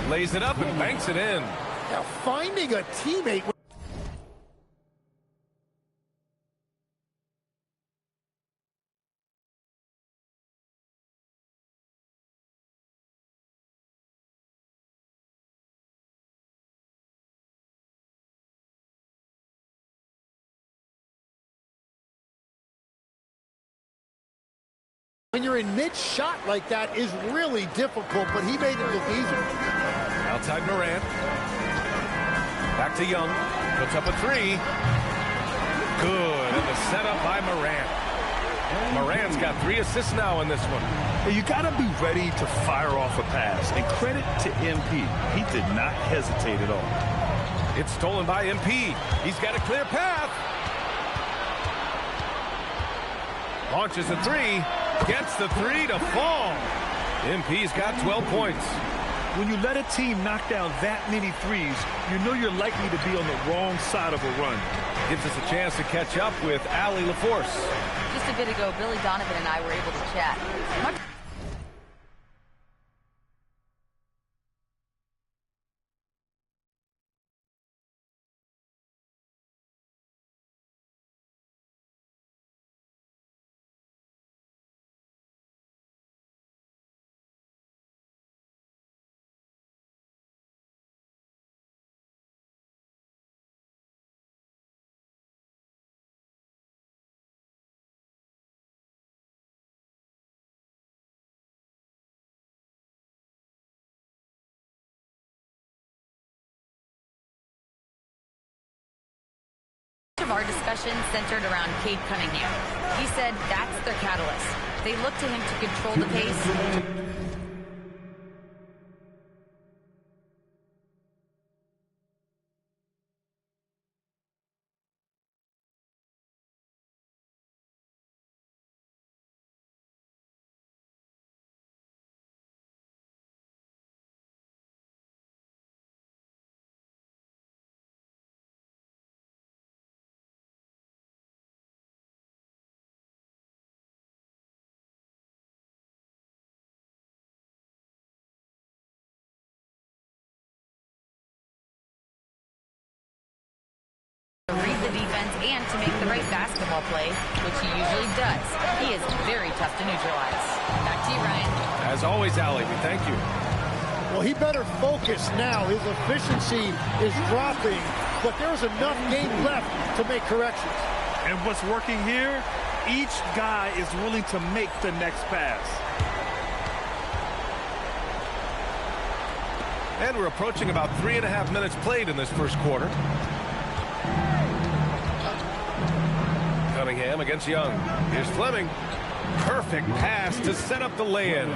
Lays it up and banks it in. Now finding a teammate. When you're in mid-shot like that is really difficult, but he made it look easy. Outside Morant. Back to Young. Puts up a 3. Good. And the setup by Morant. Morant's got 3 assists now in this one. You got to be ready to fire off a pass. And credit to MP. He did not hesitate at all. It's stolen by MP. He's got a clear path. Launches a 3. Gets the 3 to fall. MP's got 12 points. When you let a team knock down that many threes, you know you're likely to be on the wrong side of a run. Gives us a chance to catch up with Allie LaForce. Just a bit ago, Billy Donovan and I were able to chat. Of our discussion centered around Cade Cunningham. He said that's their catalyst. They look to him to control the pace. and to make the right basketball play, which he usually does. He is very tough to neutralize. Back to you, Ryan. As always, Allie, we thank you. Well, he better focus now. His efficiency is dropping, but there's enough game left to make corrections. And what's working here, each guy is willing to make the next pass. And we're approaching about 3.5 minutes played in this first quarter. Cunningham against Young. Here's Fleming. Perfect pass to set up the lay-in.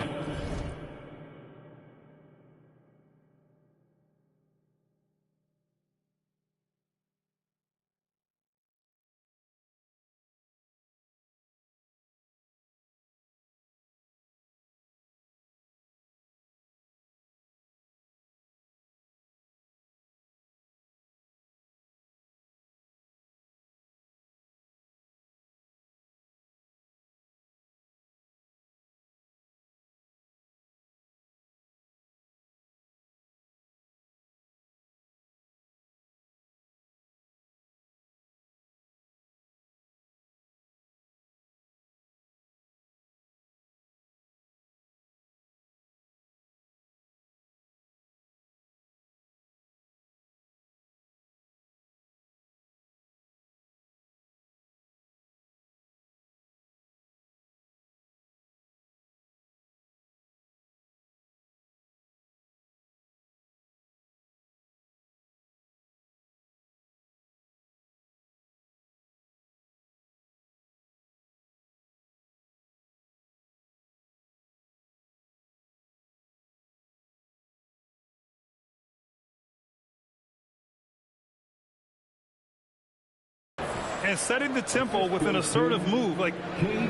And setting the tempo with an assertive move. Like,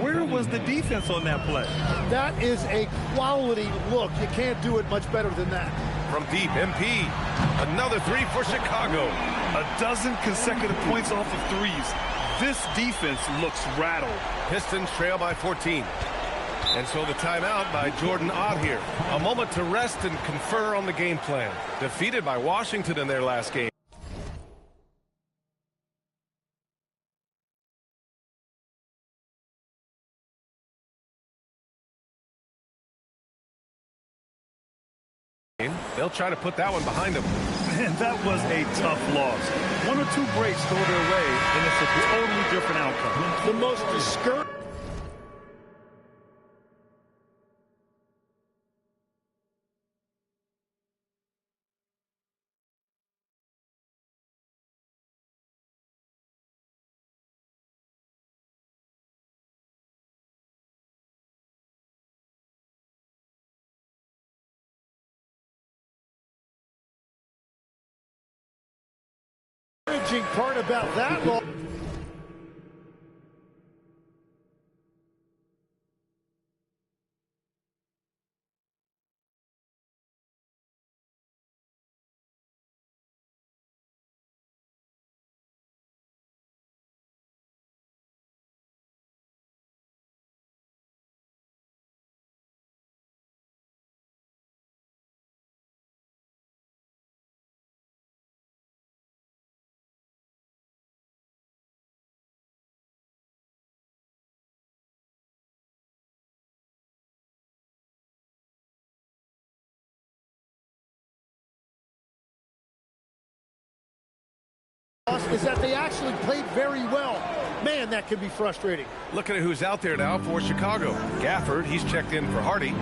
where was the defense on that play? That is a quality look. You can't do it much better than that. From deep, MP. Another three for Chicago. A dozen consecutive points off of threes. This defense looks rattled. Pistons trail by 14. And so the timeout by Jordan Ott here. A moment to rest and confer on the game plan. Defeated by Washington in their last game. They'll try to put that one behind them. Man, that was a tough loss. One or two breaks go their way, and it's a totally different outcome. The most discouraging. Part about that loss. Is that they actually played very well. Man, that can be frustrating. Looking at who's out there now for Chicago. Gafford, he's checked in for Hardy.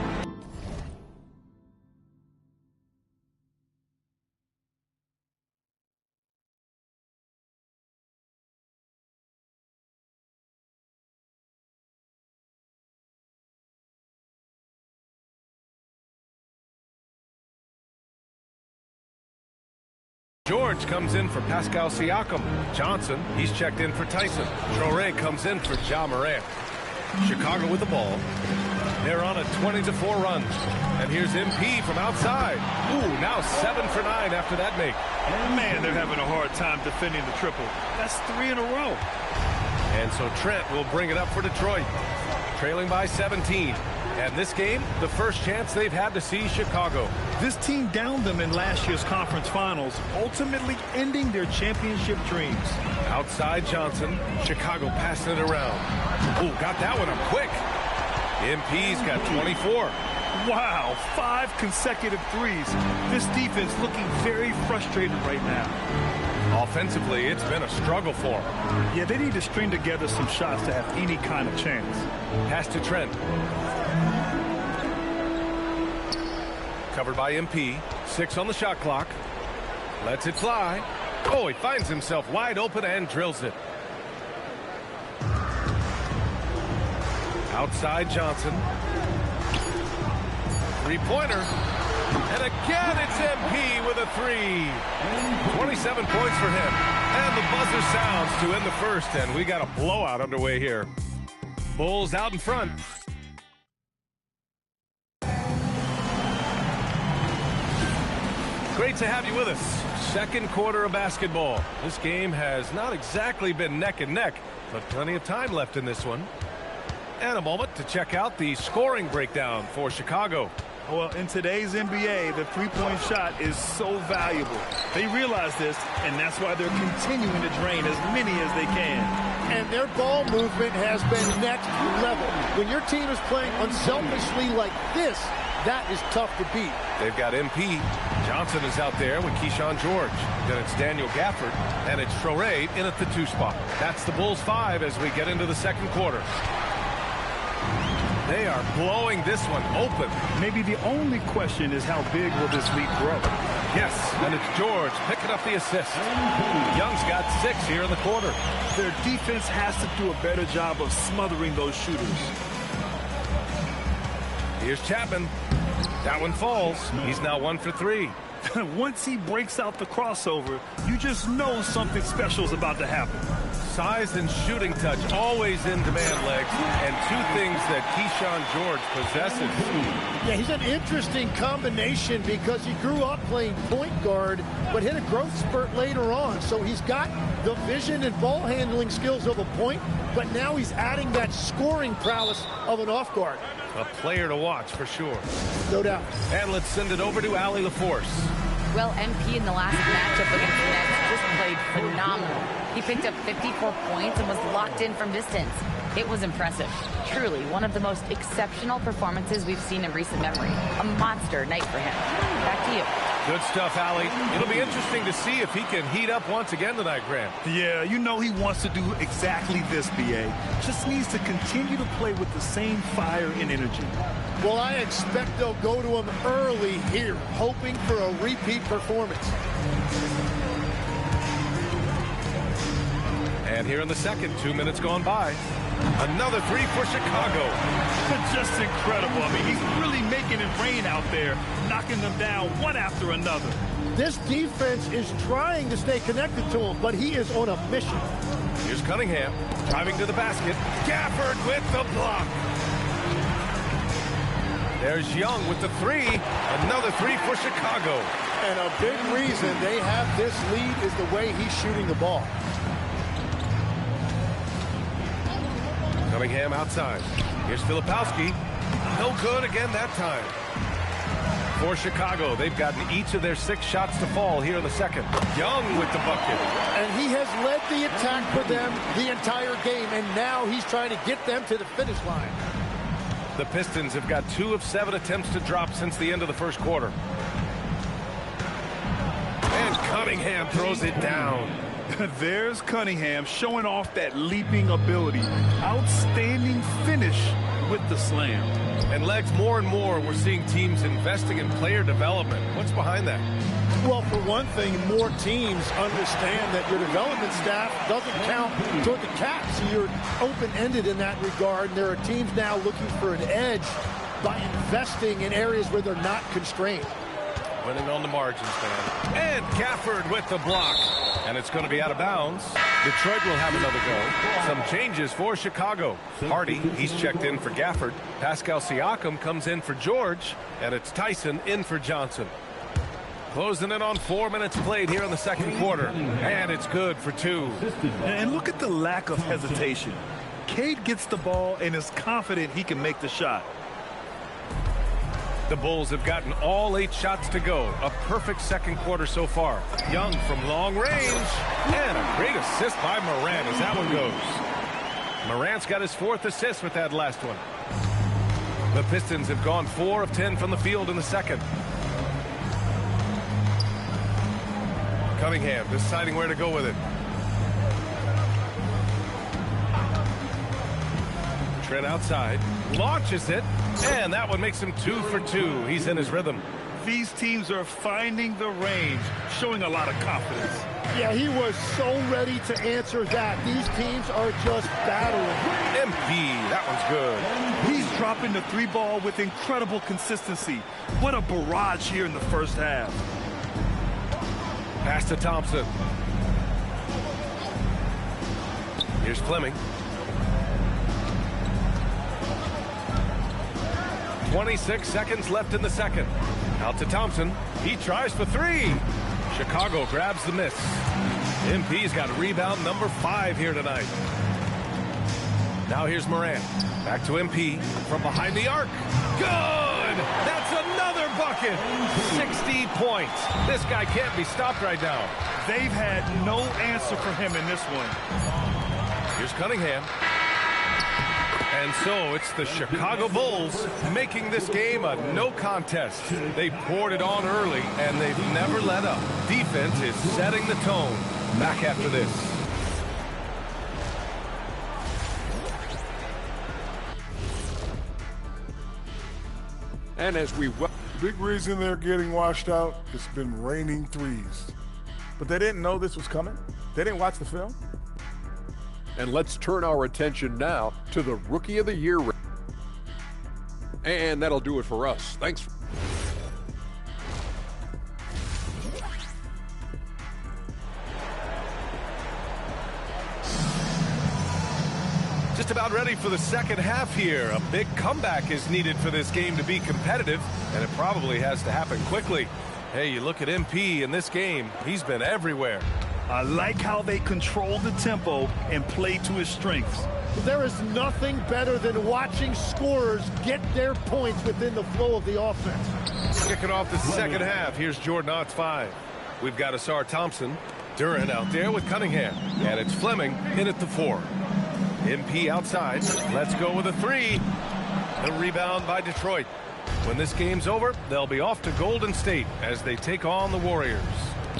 George comes in for Pascal Siakam. Johnson, he's checked in for Tyson. Traoré comes in for Ja Morant. Chicago with the ball. They're on a 20-4 run. And here's MP from outside. Ooh, now 7 for 9 after that make. Man, they're having a hard time defending the triple. That's 3 in a row. And so Trent will bring it up for Detroit. Trailing by 17. And this game, the first chance they've had to see Chicago. This team downed them in last year's conference finals, ultimately ending their championship dreams. Outside Johnson, Chicago passing it around. Oh, got that one up quick. MP's got 24. Wow, 5 consecutive threes. This defense looking very frustrated right now. Offensively, it's been a struggle for them. Yeah, they need to string together some shots to have any kind of chance. Pass to Trent. Covered by MP. 6 on the shot clock. Lets it fly. Oh, he finds himself wide open and drills it. Outside Johnson. Three-pointer. And again, it's MP with a 3. 27 points for him. And the buzzer sounds to end the first, and we got a blowout underway here. Bulls out in front. Great to have you with us. Second quarter of basketball. This game has not exactly been neck and neck, but plenty of time left in this one. And a moment to check out the scoring breakdown for Chicago. Well, in today's NBA, the three-point shot is so valuable. They realize this, and that's why they're continuing to drain as many as they can. And their ball movement has been next level. When your team is playing unselfishly like this, that is tough to beat. They've got MP. Johnson is out there with Keyshawn George. Then it's Daniel Gafford, and it's Traoré in at the 2 spot. That's the Bulls 5 as we get into the second quarter. They are blowing this one open. Maybe the only question is how big will this lead grow? Yes, and it's George picking up the assist. Young's got 6 here in the quarter. Their defense has to do a better job of smothering those shooters. Here's Chapman. That one falls. He's now 1 for 3. Once he breaks out the crossover, you just know something special is about to happen. Size and shooting touch always in demand, Legs, and 2 things that Keyshawn George possesses. Yeah, he's an interesting combination because he grew up playing point guard, but hit a growth spurt later on. So he's got the vision and ball handling skills of a point, but now he's adding that scoring prowess of an off guard. A player to watch for sure. No doubt. And let's send it over to Allie LaForce. Well, MP in the last matchup against the Nets just played phenomenal. He picked up 54 points and was locked in from distance. It was impressive. Truly, one of the most exceptional performances we've seen in recent memory. A monster night for him. Back to you. Good stuff, Allie. It'll be interesting to see if he can heat up once again tonight, Graham. Yeah, you know he wants to do exactly this, BA. Just needs to continue to play with the same fire and energy. Well, I expect they'll go to him early here, hoping for a repeat performance. And here in the second, 2 minutes gone by. Another 3 for Chicago. Just incredible. I mean, he's really making it rain out there, knocking them down one after another. This defense is trying to stay connected to him, but he is on a mission. Here's Cunningham driving to the basket. Gafford with the block. There's Young with the 3. Another 3 for Chicago. And a big reason they have this lead is the way he's shooting the ball. Cunningham outside. Here's Filipowski. No good again that time. For Chicago, they've gotten each of their 6 shots to fall here in the second. Young with the bucket. And he has led the attack for them the entire game, and now he's trying to get them to the finish line. The Pistons have got 2 of 7 attempts to drop since the end of the first quarter. And Cunningham throws it down. There's Cunningham showing off that leaping ability. Outstanding finish with the slam. And Legs, more and more, we're seeing teams investing in player development. What's behind that? Well, for one thing, more teams understand that your development staff doesn't count toward the cap. So you're open-ended in that regard. And there are teams now looking for an edge by investing in areas where they're not constrained. Winning on the margins, man. And Gafford with the block. And it's going to be out of bounds. Detroit will have another go. Some changes for Chicago. Hardy, he's checked in for Gafford. Pascal Siakam comes in for George. And it's Tyson in for Johnson. Closing in on 4 minutes played here in the second quarter. And it's good for 2. And look at the lack of hesitation. Cade gets the ball and is confident he can make the shot. The Bulls have gotten all 8 shots to go. A perfect second quarter so far. Young from long range. And a great assist by Morant as that one goes. Morant's got his 4th assist with that last one. The Pistons have gone 4 of 10 from the field in the second. Cunningham deciding where to go with it. Trent outside, launches it, and that one makes him 2 for 2. He's in his rhythm. These teams are finding the range, showing a lot of confidence. Yeah, he was so ready to answer that. These teams are just battling. MP, that one's good. He's dropping the 3 ball with incredible consistency. What a barrage here in the first half. Pass to Thompson. Here's Fleming. 26 seconds left in the second. Out to Thompson. He tries for 3. Chicago grabs the miss. MP's got rebound number 5 here tonight. Now here's Morant. Back to MP from behind the arc. Good! That's another bucket! 60 points. This guy can't be stopped right now. They've had no answer for him in this one. Here's Cunningham. And so it's the Chicago Bulls making this game a no contest. They poured it on early, and they've never let up. Defense is setting the tone. Back after this. And as we... Big reason they're getting washed out, it's been raining threes. But they didn't know this was coming? They didn't watch the film? And let's turn our attention now to the Rookie of the Year. And that'll do it for us. Thanks. Just about ready for the second half here. A big comeback is needed for this game to be competitive, and it probably has to happen quickly. Hey, you look at MP in this game, he's been everywhere. I like how they control the tempo and play to his strengths. There is nothing better than watching scorers get their points within the flow of the offense. Kicking off the second half, here's Jordan Ott's 5. We've got Asar Thompson, Durant out there with Cunningham, and it's Fleming in at the 4. MP outside, let's go with a 3. The rebound by Detroit. When this game's over, they'll be off to Golden State as they take on the Warriors.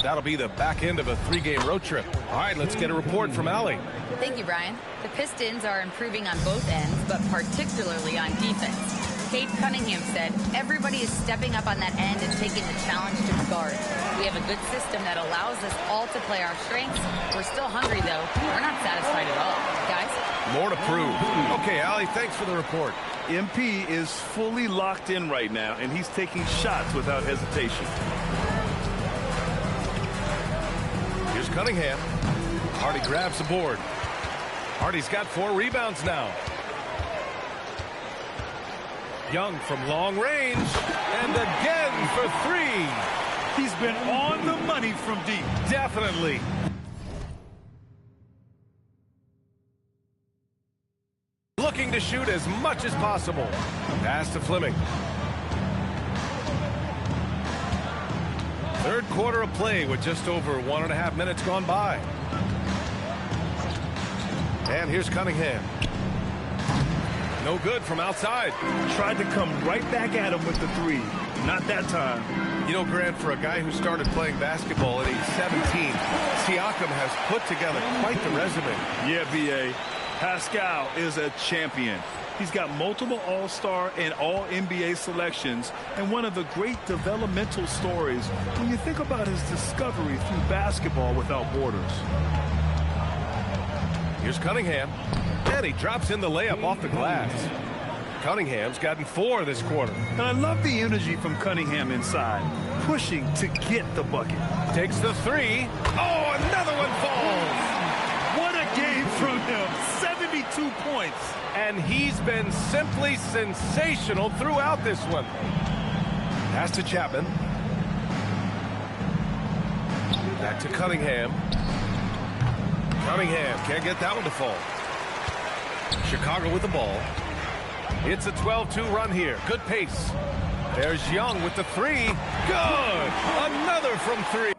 That'll be the back end of a 3-game road trip. All right, let's get a report from Allie. Thank you, Brian. The Pistons are improving on both ends, but particularly on defense. Cade Cunningham said, everybody is stepping up on that end and taking the challenge to guard. We have a good system that allows us all to play our strengths. We're still hungry, though. We're not satisfied at all. Guys? More to prove. Okay, Allie, thanks for the report. MP is fully locked in right now, and he's taking shots without hesitation. Here's Cunningham. Hardy grabs the board. Hardy's got 4 rebounds now. Young from long range, and again for 3. He's been on the money from deep. Definitely. Looking to shoot as much as possible. Pass to Fleming. Third quarter of play with just over 1.5 minutes gone by. And here's Cunningham. No good from outside. Tried to come right back at him with the 3. Not that time. You know, Grant, for a guy who started playing basketball at age 17, Siakam has put together quite the resume. Yeah, B.A. Pascal is a champion. He's got multiple All-Star and All-NBA selections, and one of the great developmental stories when you think about his discovery through basketball without borders. Here's Cunningham, and he drops in the layup off the glass. Cunningham's gotten 4 this quarter. And I love the energy from Cunningham inside, pushing to get the bucket. Takes the 3. Oh, another one falls. What a game from him. 72 points. And he's been simply sensational throughout this one. Pass to Chapman. Back to Cunningham. Cunningham can't get that one to fall. Chicago with the ball. It's a 12-2 run here. Good pace. There's Young with the three. Good! Another from three.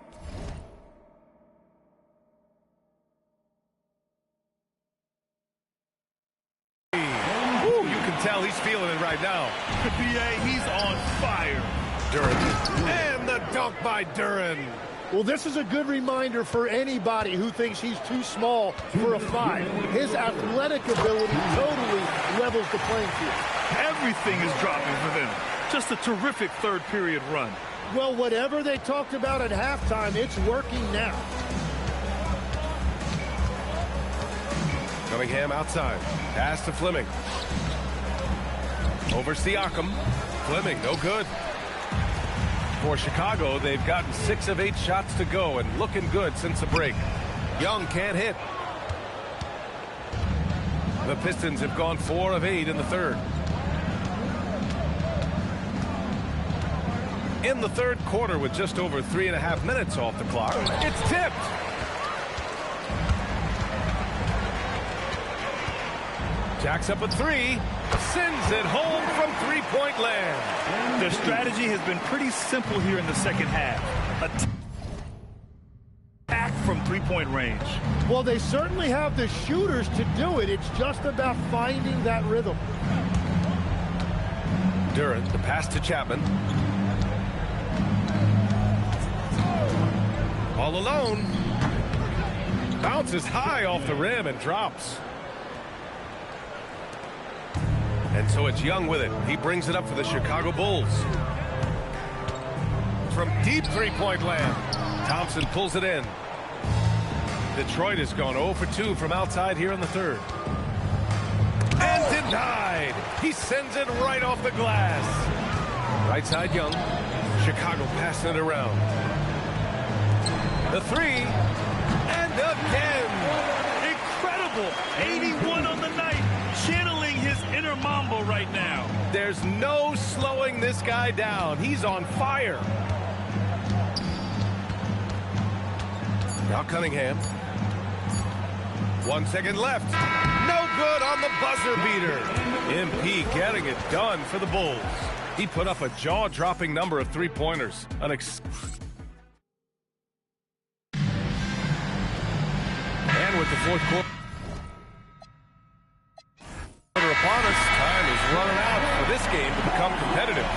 Ooh, you can tell he's feeling it right now. BA, he's on fire. Duran. And the dunk by Duran. Well, this is a good reminder for anybody who thinks he's too small for a 5. His athletic ability totally levels the playing field. Everything is dropping for them. Just a terrific third period run. Well, whatever they talked about at halftime, it's working now. Cunningham outside. Pass to Fleming. Over Siakam. Fleming, no good. For Chicago, they've gotten 6 of 8 shots to go and looking good since the break. Young can't hit. The Pistons have gone 4 of 8 in the third. In the third quarter, with just over 3.5 minutes off the clock, it's tipped. Jacks up a 3, sends it home from three-point land. Their strategy has been pretty simple here in the second half. Attack from three-point range. Well, they certainly have the shooters to do it. It's just about finding that rhythm. Duran, the pass to Chapman. All alone. Bounces high off the rim and drops. And so it's Young with it. He brings it up for the Chicago Bulls. From deep three-point land, Thompson pulls it in. Detroit has gone 0 for 2 from outside here in the third. And denied. He sends it right off the glass. Right side Young. Chicago passing it around. The 3. And again. Incredible. 81 on the night. Channeling his inner Mambo right now. There's no slowing this guy down. He's on fire. Now Cunningham. 1 second left. No good on the buzzer beater. MP getting it done for the Bulls. He put up a jaw-dropping number of three-pointers. And with the fourth quarter upon us, time is running out for this game to become competitive.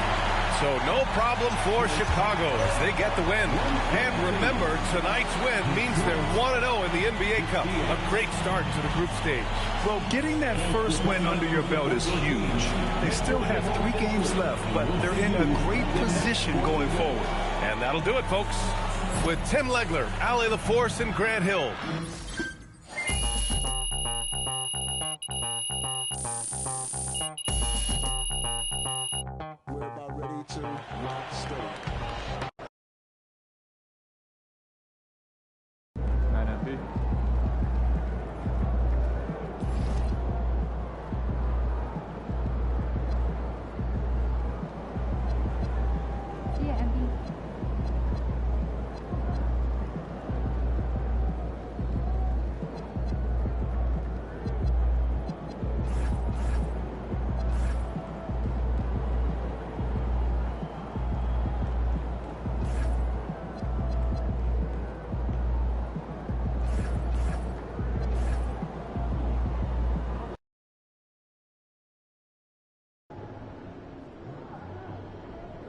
So no problem for Chicago as they get the win. And remember, tonight's win means they're 1-0 in the NBA Cup. A great start to the group stage. Well, getting that first win under your belt is huge. They still have 3 games left, but they're in a great position going forward. And that'll do it, folks. With Tim Legler, Ali LaForce, and Grant Hill. We're about ready to rock steady.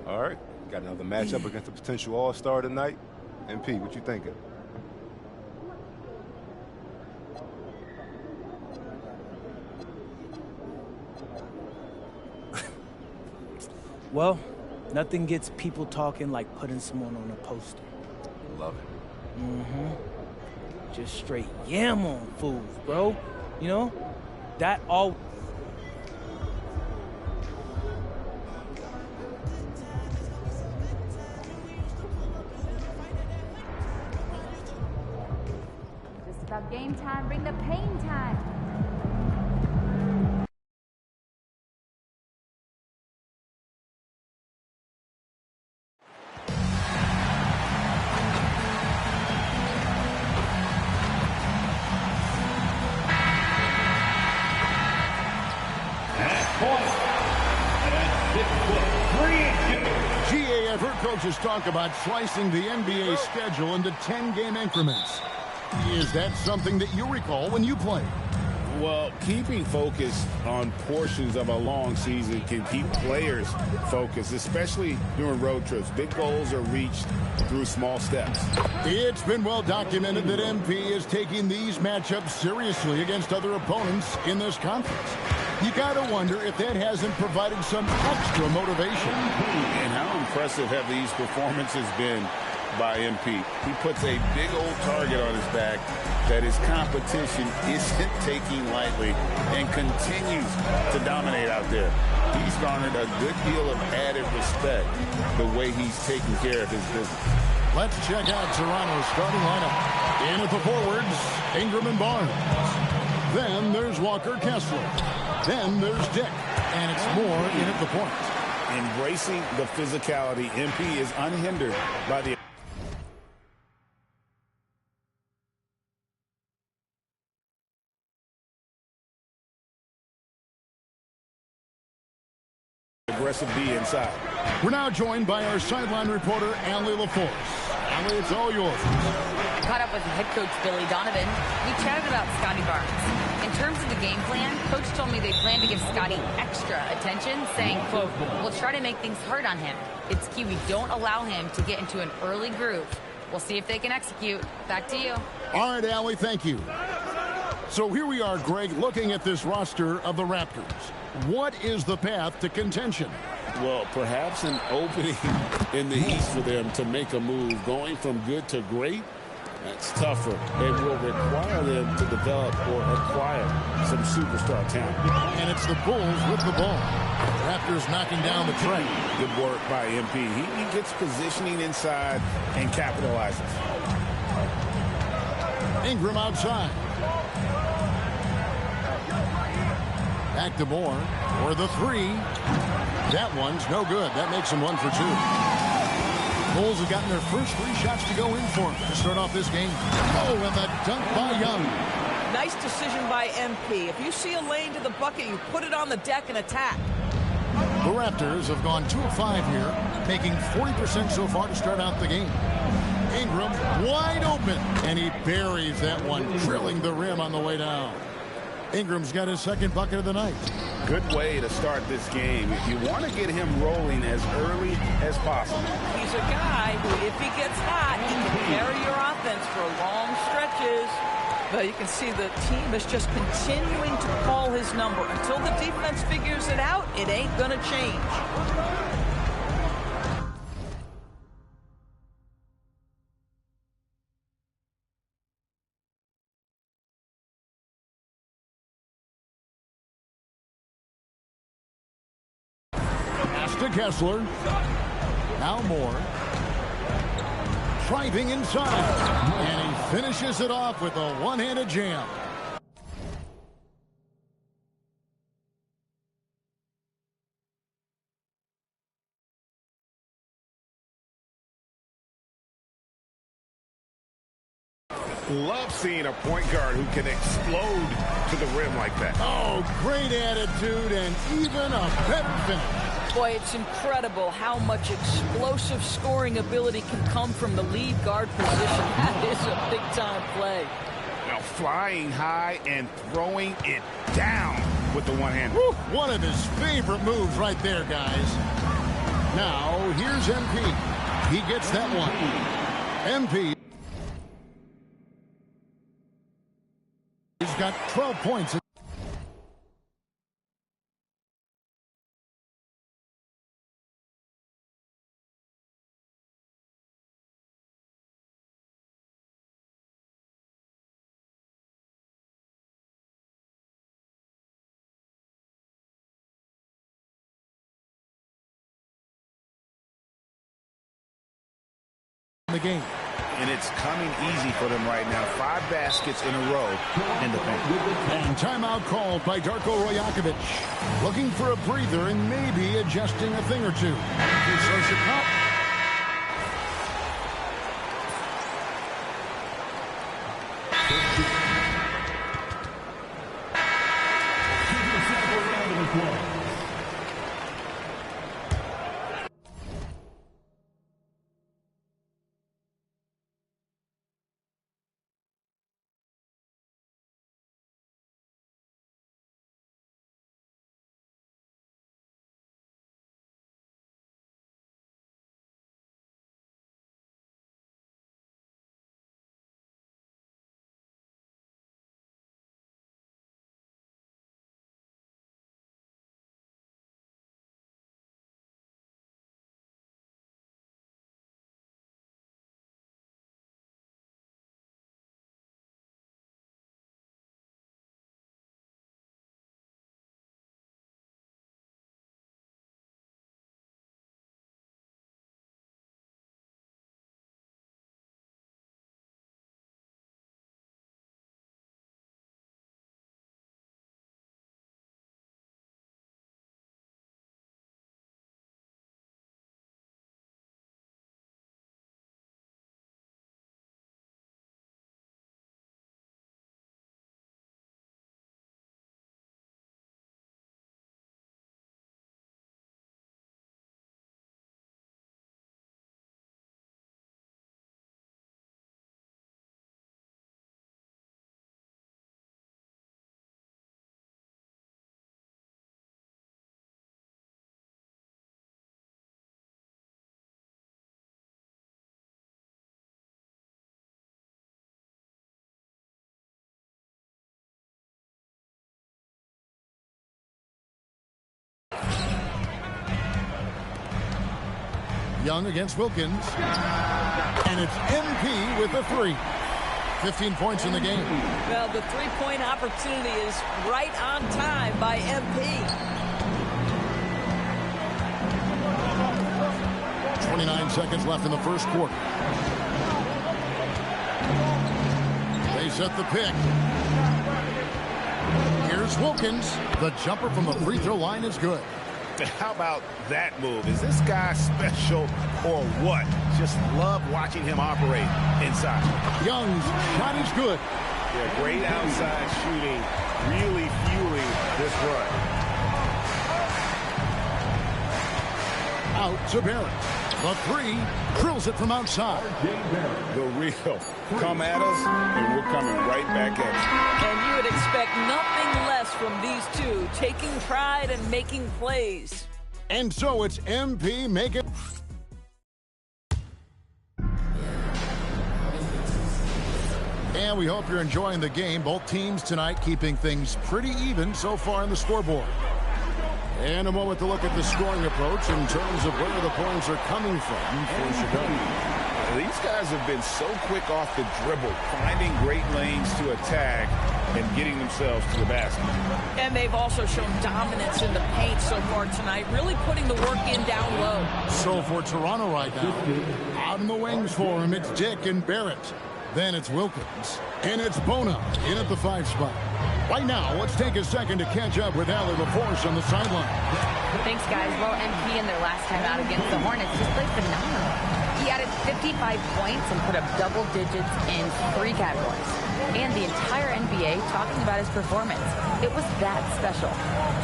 All right, got another matchup against a potential all-star tonight. MP, what you thinking? Well, nothing gets people talking like putting someone on a poster. Love it. Mm-hmm. Just straight yam on fools, bro. You know, that all... Just about game time, bring the pain time. At point, at 6'3" coaches talk about slicing the NBA schedule into 10-game increments. Is that something that you recall when you played? Well, keeping focused on portions of a long season can keep players focused, especially during road trips. Big goals are reached through small steps. It's been well documented that MP is taking these matchups seriously against other opponents in this conference. You got to wonder if that hasn't provided some extra motivation. And how impressive have these performances been by MP? He puts a big old target on his back that his competition isn't taking lightly and continues to dominate out there. He's garnered a good deal of added respect the way he's taking care of his business. Let's check out Toronto's starting lineup. In at the forwards, Ingram and Barnes. Then there's Walker Kessler. Then there's Dick. And it's more in at the point. Embracing the physicality, MP is unhindered by the aggressive D inside. We're now joined by our sideline reporter, Allie LaForce. Allie, it's all yours. Caught up with head coach Billy Donovan. We chatted about Scotty Barnes. In terms of the game plan, coach told me they plan to give Scotty extra attention, saying, quote, we'll try to make things hard on him. It's key we don't allow him to get into an early groove. We'll see if they can execute. Back to you. All right, Allie, thank you. So here we are, Greg, looking at this roster of the Raptors. What is the path to contention? Well, perhaps an opening in the East for them to make a move. Going from good to great, that's tougher and will require them to develop or acquire some superstar talent. And it's the Bulls with the ball. Raptors knocking down the tray. Good work by MP. He gets positioning inside and capitalizes. Ingram outside. Back to Moore for the three. That one's no good. That makes them 1 for 2. Bulls have gotten their first 3 shots to go in for them to start off this game. Oh, and the dunk by Young. Nice decision by MP. If you see a lane to the bucket, you put it on the deck and attack. The Raptors have gone 2 of 5 here, making 40% so far to start out the game. Ingram wide open, and he buries that one, drilling the rim on the way down. Ingram's got his second bucket of the night. Good way to start this game. If you want to get him rolling as early as possible. He's a guy who, if he gets hot, he can carry your offense for long stretches. But you can see the team is just continuing to call his number. Until the defense figures it out, it ain't going to change. To Kessler. Now Moore. Driving inside. And he finishes it off with a one-handed jam. Love seeing a point guard who can explode to the rim like that. Oh, great attitude and even a better finish. Boy, it's incredible how much explosive scoring ability can come from the lead guard position. That is a big-time play. Now flying high and throwing it down with the one-hand. One of his favorite moves right there, guys. Now, here's MP. He gets that one. MP. He's got 12 points. The game. And it's coming easy for them right now. 5 baskets in a row in the paint. And timeout called by Darko Rajakovic. Looking for a breather and maybe adjusting a thing or two. So Chicago. Young against Wilkins. And it's MP with the 3. 15 points in the game. Well, the three-point opportunity is right on time by MP. 29 seconds left in the first quarter. They set the pick. Here's Wilkins. The jumper from the free throw line is good. How about that move? Is this guy special or what? Just love watching him operate inside. Young's shot is good. Yeah, great outside shooting, really fueling this run. Out to Barrett. The 3 drills it from outside. The real. Come at us, and we're coming right back at you. And you would expect nothing less from these two, taking pride and making plays. And so it's MP making. And we hope you're enjoying the game. Both teams tonight keeping things pretty even so far on the scoreboard. And a moment to look at the scoring approach in terms of where the points are coming from for Chicago. These guys have been so quick off the dribble, finding great lanes to attack and getting themselves to the basket. And they've also shown dominance in the paint so far tonight, really putting the work in down low. So for Toronto right now, out in the wings for him, it's Dick and Barrett. Then it's Wilkins. And it's Bona in at the 5 spot. Right now, let's take a second to catch up with Allie LaForce on the sideline. Thanks, guys. Well, MP in their last time out against the Hornets just played phenomenal. He added 55 points and put up double digits in 3 categories. And the entire NBA talking about his performance. It was that special.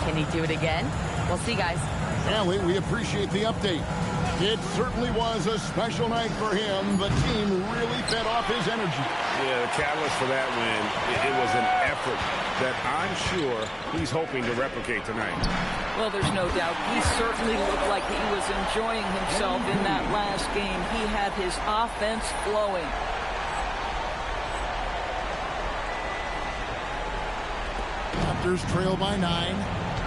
Can he do it again? We'll see, guys. Allie, we appreciate the update. It certainly was a special night for him. The team really fed off his energy. Yeah, the catalyst for that win, it was an effort that I'm sure he's hoping to replicate tonight. Well, there's no doubt. He certainly looked like he was enjoying himself in that last game. He had his offense flowing. Raptors trail by 9.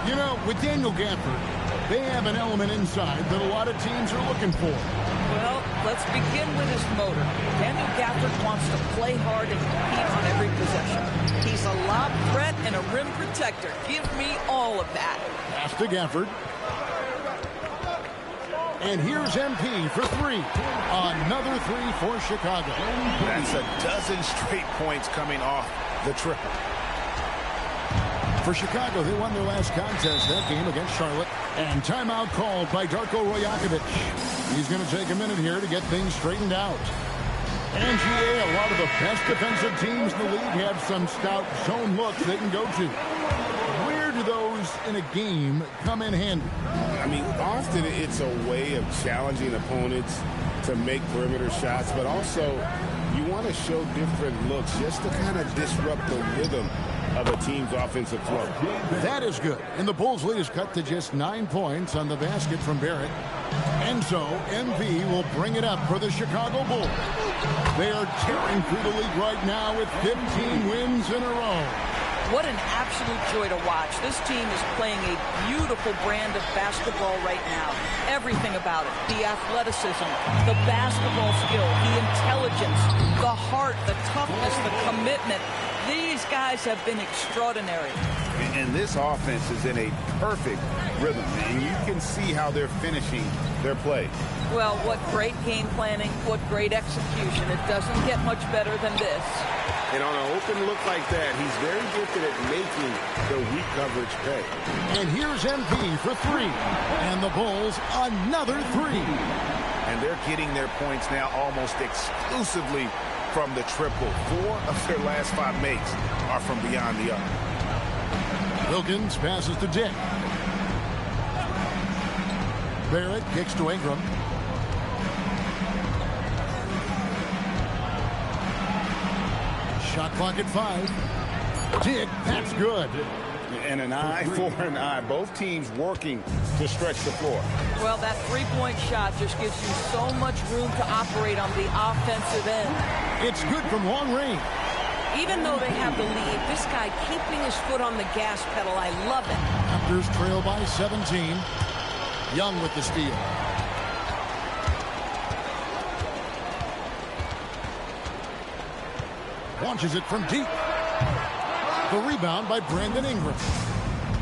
You know, with Daniel Gafford, they have an element inside that a lot of teams are looking for. Well, let's begin with his motor. Daniel Gafford wants to play hard and compete on every possession. He's a lob threat and a rim protector. Give me all of that. Pass to Gafford. And here's MP for 3. Another 3 for Chicago. That's a dozen straight points coming off the triple. For Chicago, they won their last contest that game against Charlotte. And timeout called by Darko Rajakovic. He's going to take a minute here to get things straightened out. NGA, a lot of the best defensive teams in the league have some stout zone looks they can go to. Where do those in a game come in handy? I mean, often it's a way of challenging opponents to make perimeter shots, but also you want to show different looks just to kind of disrupt the rhythm of a team's offensive flow. That is good. And the Bulls' lead is cut to just 9 points on the basket from Barrett. And so MP will bring it up for the Chicago Bulls. They are tearing through the league right now with 15 wins in a row. What an absolute joy to watch. This team is playing a beautiful brand of basketball right now. Everything about it. The athleticism, the basketball skill, the intelligence, the heart, the toughness, the commitment. These guys have been extraordinary. And this offense is in a perfect rhythm, and you can see how they're finishing their play. Well, what great game planning, what great execution. It doesn't get much better than this. And on an open look like that, he's very gifted at making the weak coverage pay. And here's MP for 3. And the Bulls, another 3. And they're getting their points now almost exclusively from the triple. 4 of their last 5 makes are from beyond the arc. Wilkins passes to Dick. Barrett kicks to Ingram. Shot clock at 5. Dick, that's good. And an eye for an eye. Both teams working to stretch the floor. Well, that three-point shot just gives you so much room to operate on the offensive end. It's good from long range. Even though they have the lead, this guy keeping his foot on the gas pedal, I love it. Raptors trail by 17. Young with the steal. launches it from deep. The rebound by Brandon Ingram.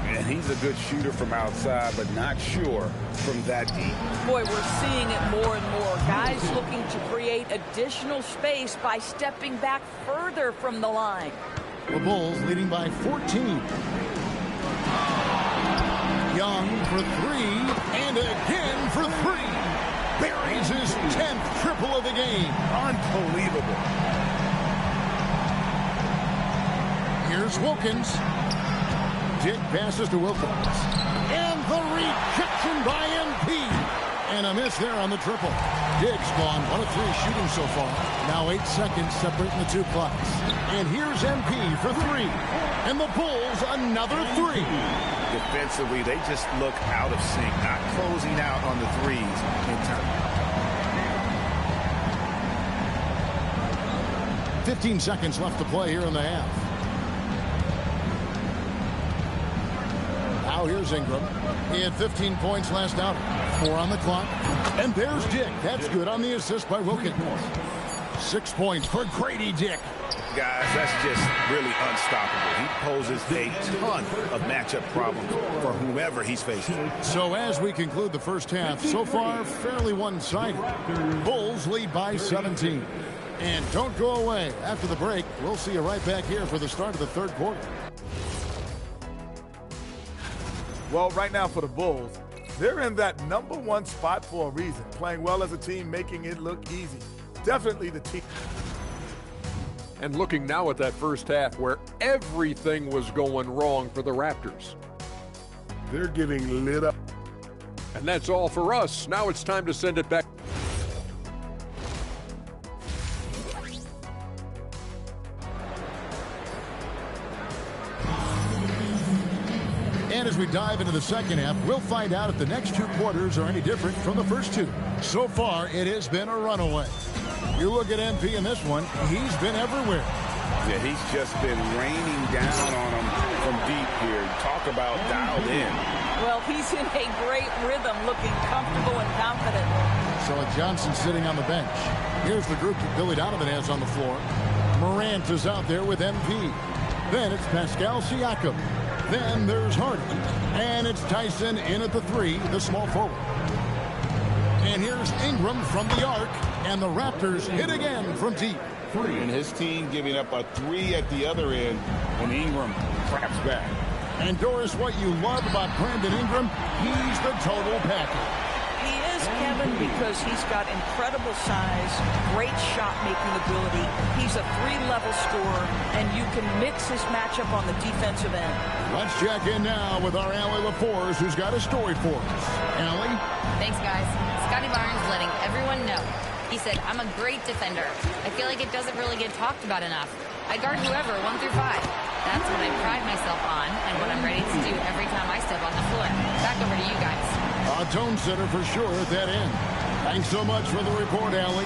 And he's a good shooter from outside, but not sure from that deep. Boy, we're seeing it more and more. Guys looking to create additional space by stepping back further from the line. The Bulls leading by 14. Young for three, and again for three. Buries his 10th triple of the game. Unbelievable. Here's Wilkins. Dick passes to Wilkins. And the rejection by MP. And a miss there on the triple. Dick's gone 1 of 3 shooting so far. Now 8 seconds separating the two clocks. And here's MP for three. And the Bulls another three. Defensively, they just look out of sync, not closing out on the threes in time. 15 seconds left to play here in the half. Now here's Ingram. He had 15 points last outing. 4 on the clock. And there's Dick. That's good on the assist by Wilkins. 6 points for Grady Dick. Guys, that's just really unstoppable. He poses a ton of matchup problems for whomever he's facing. So as we conclude the first half, so far fairly one-sided. Bulls lead by 17. And don't go away. After the break, we'll see you right back here for the start of the third quarter. Well, right now for the Bulls, they're in that #1 spot for a reason. Playing well as a team, making it look easy. Definitely the team. And looking now at that first half where everything was going wrong for the Raptors. They're getting lit up. And that's all for us. Now it's time to send it back. And as we dive into the second half, we'll find out if the next 2 quarters are any different from the first 2. So far, it has been a runaway. You look at MP in this one, he's been everywhere. Yeah, he's just been raining down on him from deep here. Talk about dialed in. Well, he's in a great rhythm, looking comfortable and confident. So Johnson sitting on the bench. Here's the group that Billy Donovan has on the floor. Morant is out there with MP. Then it's Pascal Siakam. Then there's Harden. And it's Tyson in at the 3, the small forward. And here's Ingram from the arc. And the Raptors hit again from deep. And his team giving up a 3 at the other end when Ingram craps back. And Doris, what you love about Brandon Ingram, he's the total package. He is, Kevin, because he's got incredible size, great shot-making ability. He's a 3-level scorer, and you can mix his matchup on the defensive end. Let's check in now with our Allie LaForce, who's got a story for us. Allie? Thanks, guys. Scotty Barnes letting everyone know. He said, I'm a great defender. I feel like it doesn't really get talked about enough. I guard whoever, 1 through 5. That's what I pride myself on and what I'm ready to do every time I step on the floor. Back over to you guys. A tone setter for sure at that end. Thanks so much for the report, Allie.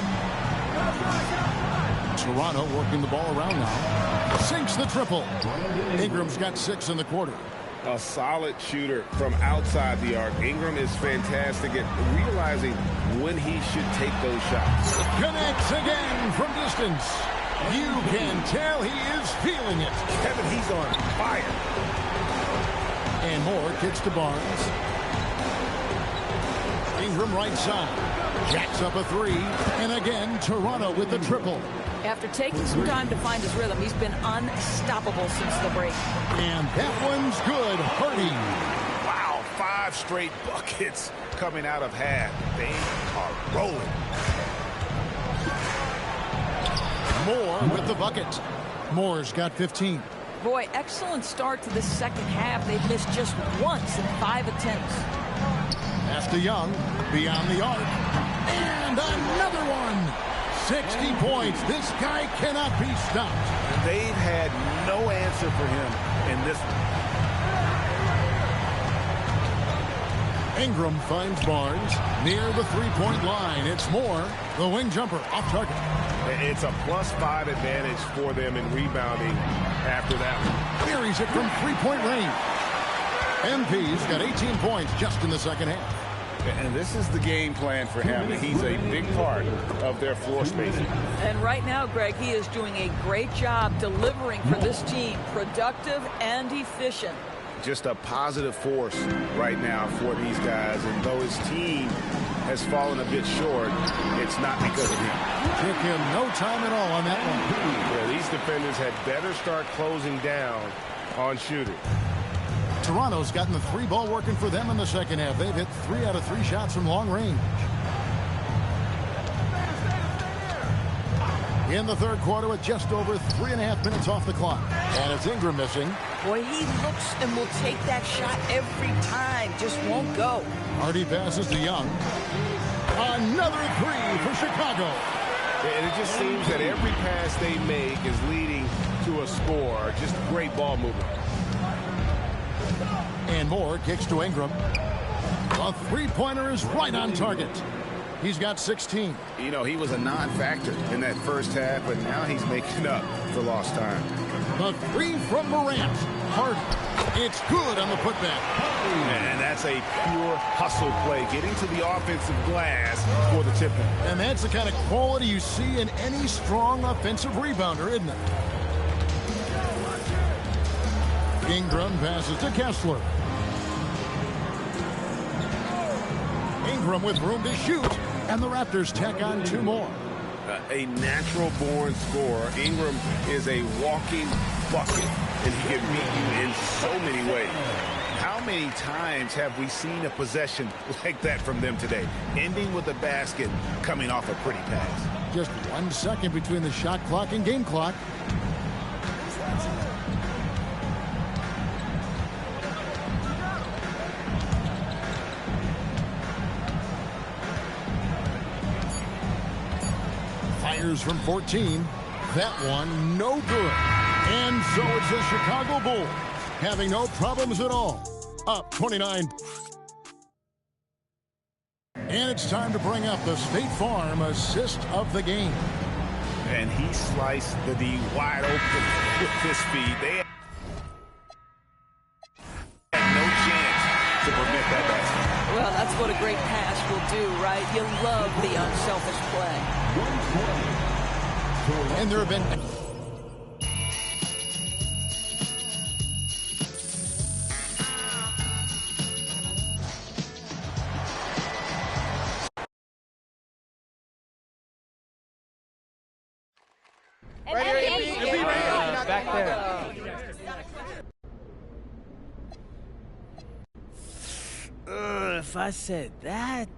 Toronto working the ball around now. Sinks the triple. Ingram's got 6 in the quarter. A solid shooter from outside the arc. Ingram is fantastic at realizing when he should take those shots. Connects again from distance. You can tell he is feeling it. Kevin, he's on fire. And Moore kicks to Barnes. Ingram right side. Jacks up a 3. And again, Toronto with the triple. After taking some time to find his rhythm, he's been unstoppable since the break. And that one's good. Hardy. Wow, 5 straight buckets coming out of half. They are rolling. Moore with the bucket. Moore's got 15. Boy, excellent start to this second half. They've missed just once in 5 attempts. Pass to Young. Beyond the arc. And another one. 60 points. This guy cannot be stopped. They've had no answer for him in this one. Ingram finds Barnes near the three-point line. It's Moore, the wing jumper, off target. It's a +5 advantage for them in rebounding after that one. Buries it from three-point range. MP's got 18 points just in the second half. And this is the game plan for him. He's a big part of their floor spacing. And right now, Greg, he is doing a great job delivering for this team, productive and efficient. Just a positive force right now for these guys. And though his team has fallen a bit short, it's not because of him. Took him no time at all on that one. Yeah, these defenders had better start closing down on shooting. Toronto's gotten the 3-ball working for them in the second half. They've hit 3 out of 3 shots from long range. In the third quarter with just over 3.5 minutes off the clock. And it's Ingram missing. Boy, he looks and will take that shot every time. Just won't go. Hardy passes to Young. Another 3 for Chicago. And it just seems that every pass they make is leading to a score. Just great ball movement. And Moore kicks to Ingram. A 3-pointer is right on target. He's got 16. You know, he was a non-factor in that first half, but now he's making up for lost time. The 3 from Morant. Hardy. It's good on the putback. And that's a pure hustle play, getting to the offensive glass for the tip-in. And that's the kind of quality you see in any strong offensive rebounder, isn't it? Ingram passes to Kessler. Ingram with room to shoot, and the Raptors tack on 2 more. A natural-born scorer. Ingram is a walking bucket, and he can beat you in so many ways. How many times have we seen a possession like that from them today, ending with a basket coming off a pretty pass? Just 1 second between the shot clock and game clock. Fires from 14. That one no good. And so it's the Chicago Bulls having no problems at all. Up 29. And it's time to bring up the State Farm assist of the game. And he sliced the D wide open with his speed. They had no chance to prevent that basket. Well, that's what a great pass will do, right? You love the unselfish play. And there have been... Back there. If I said that,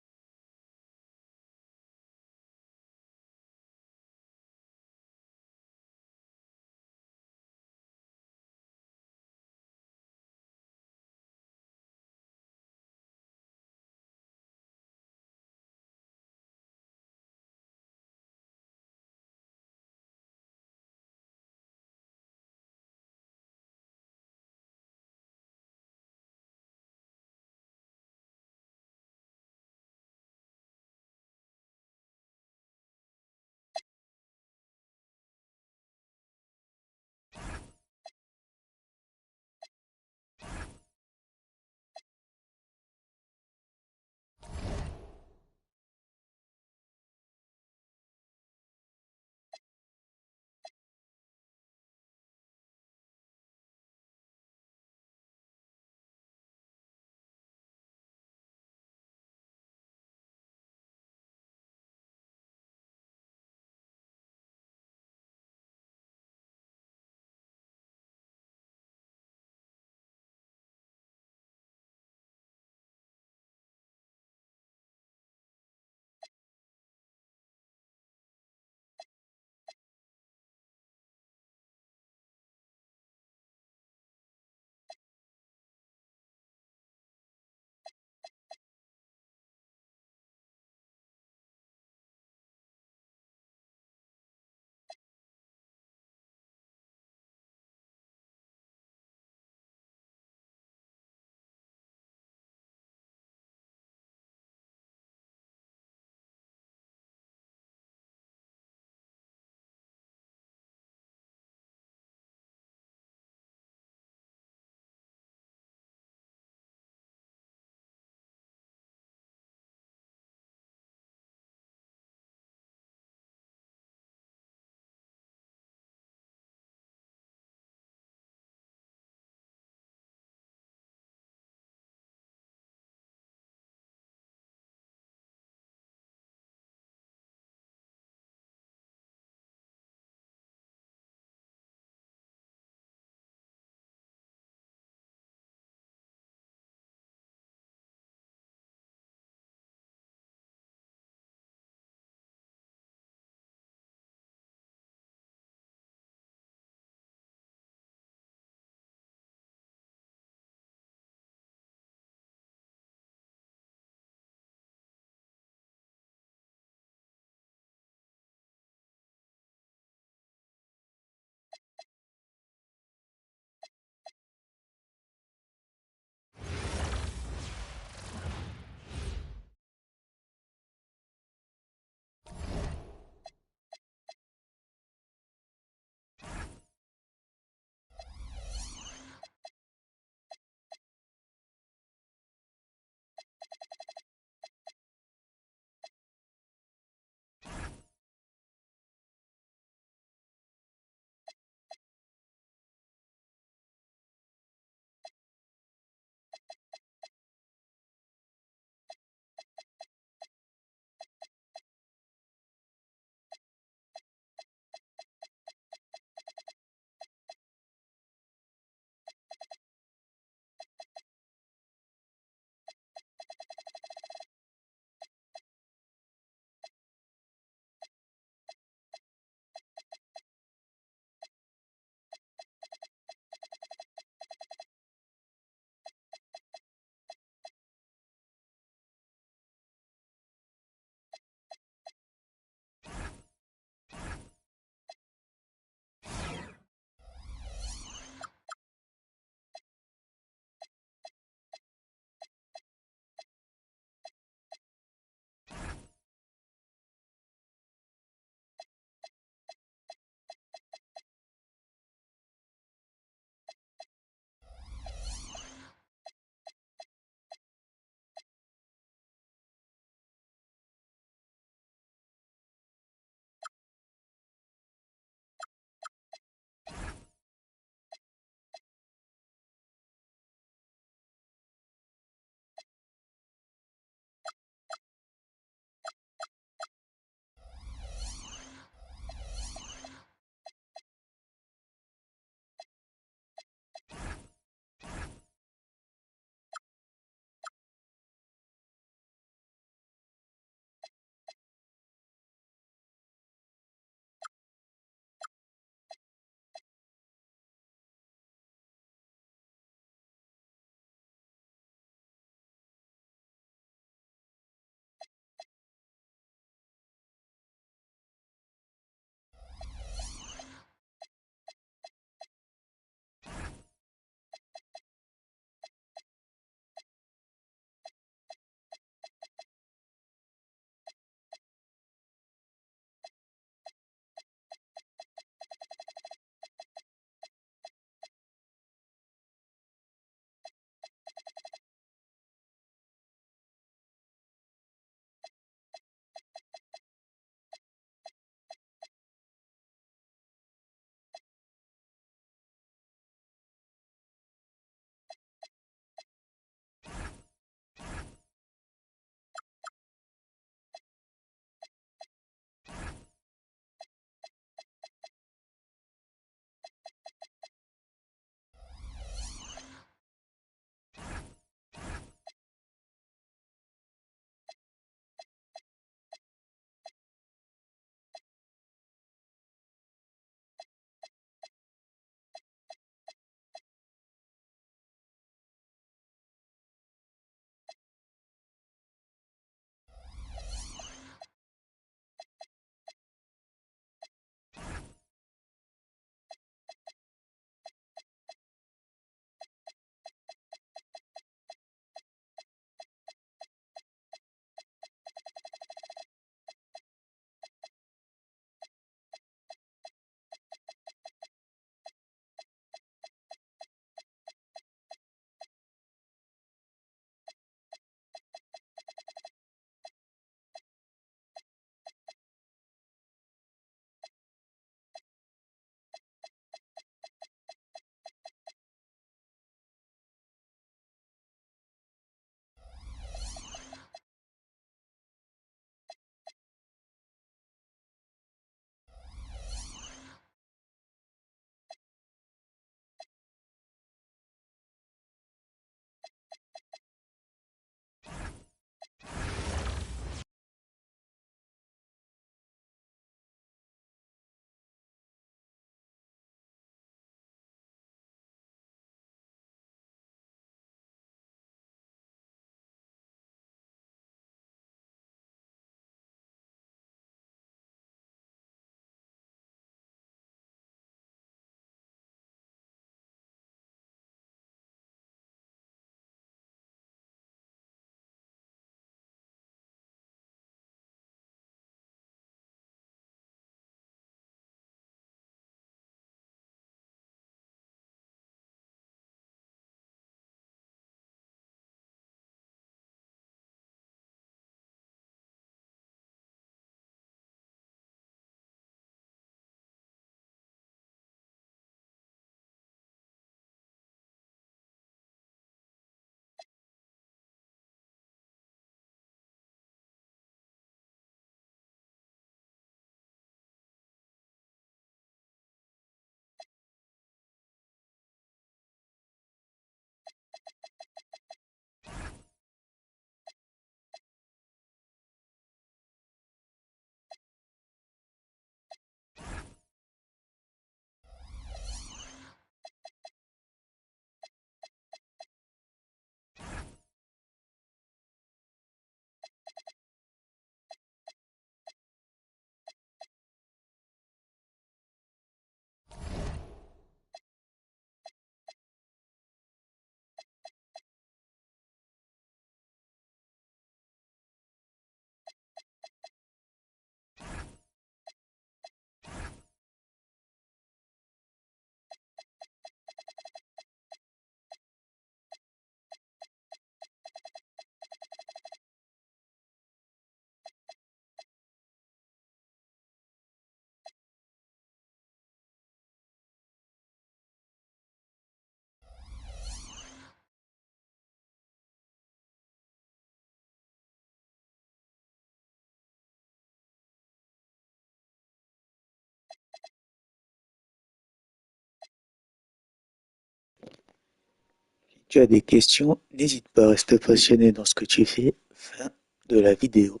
Tu as des questions, n'hésite pas à rester passionné dans ce que tu fais. Fin de la vidéo.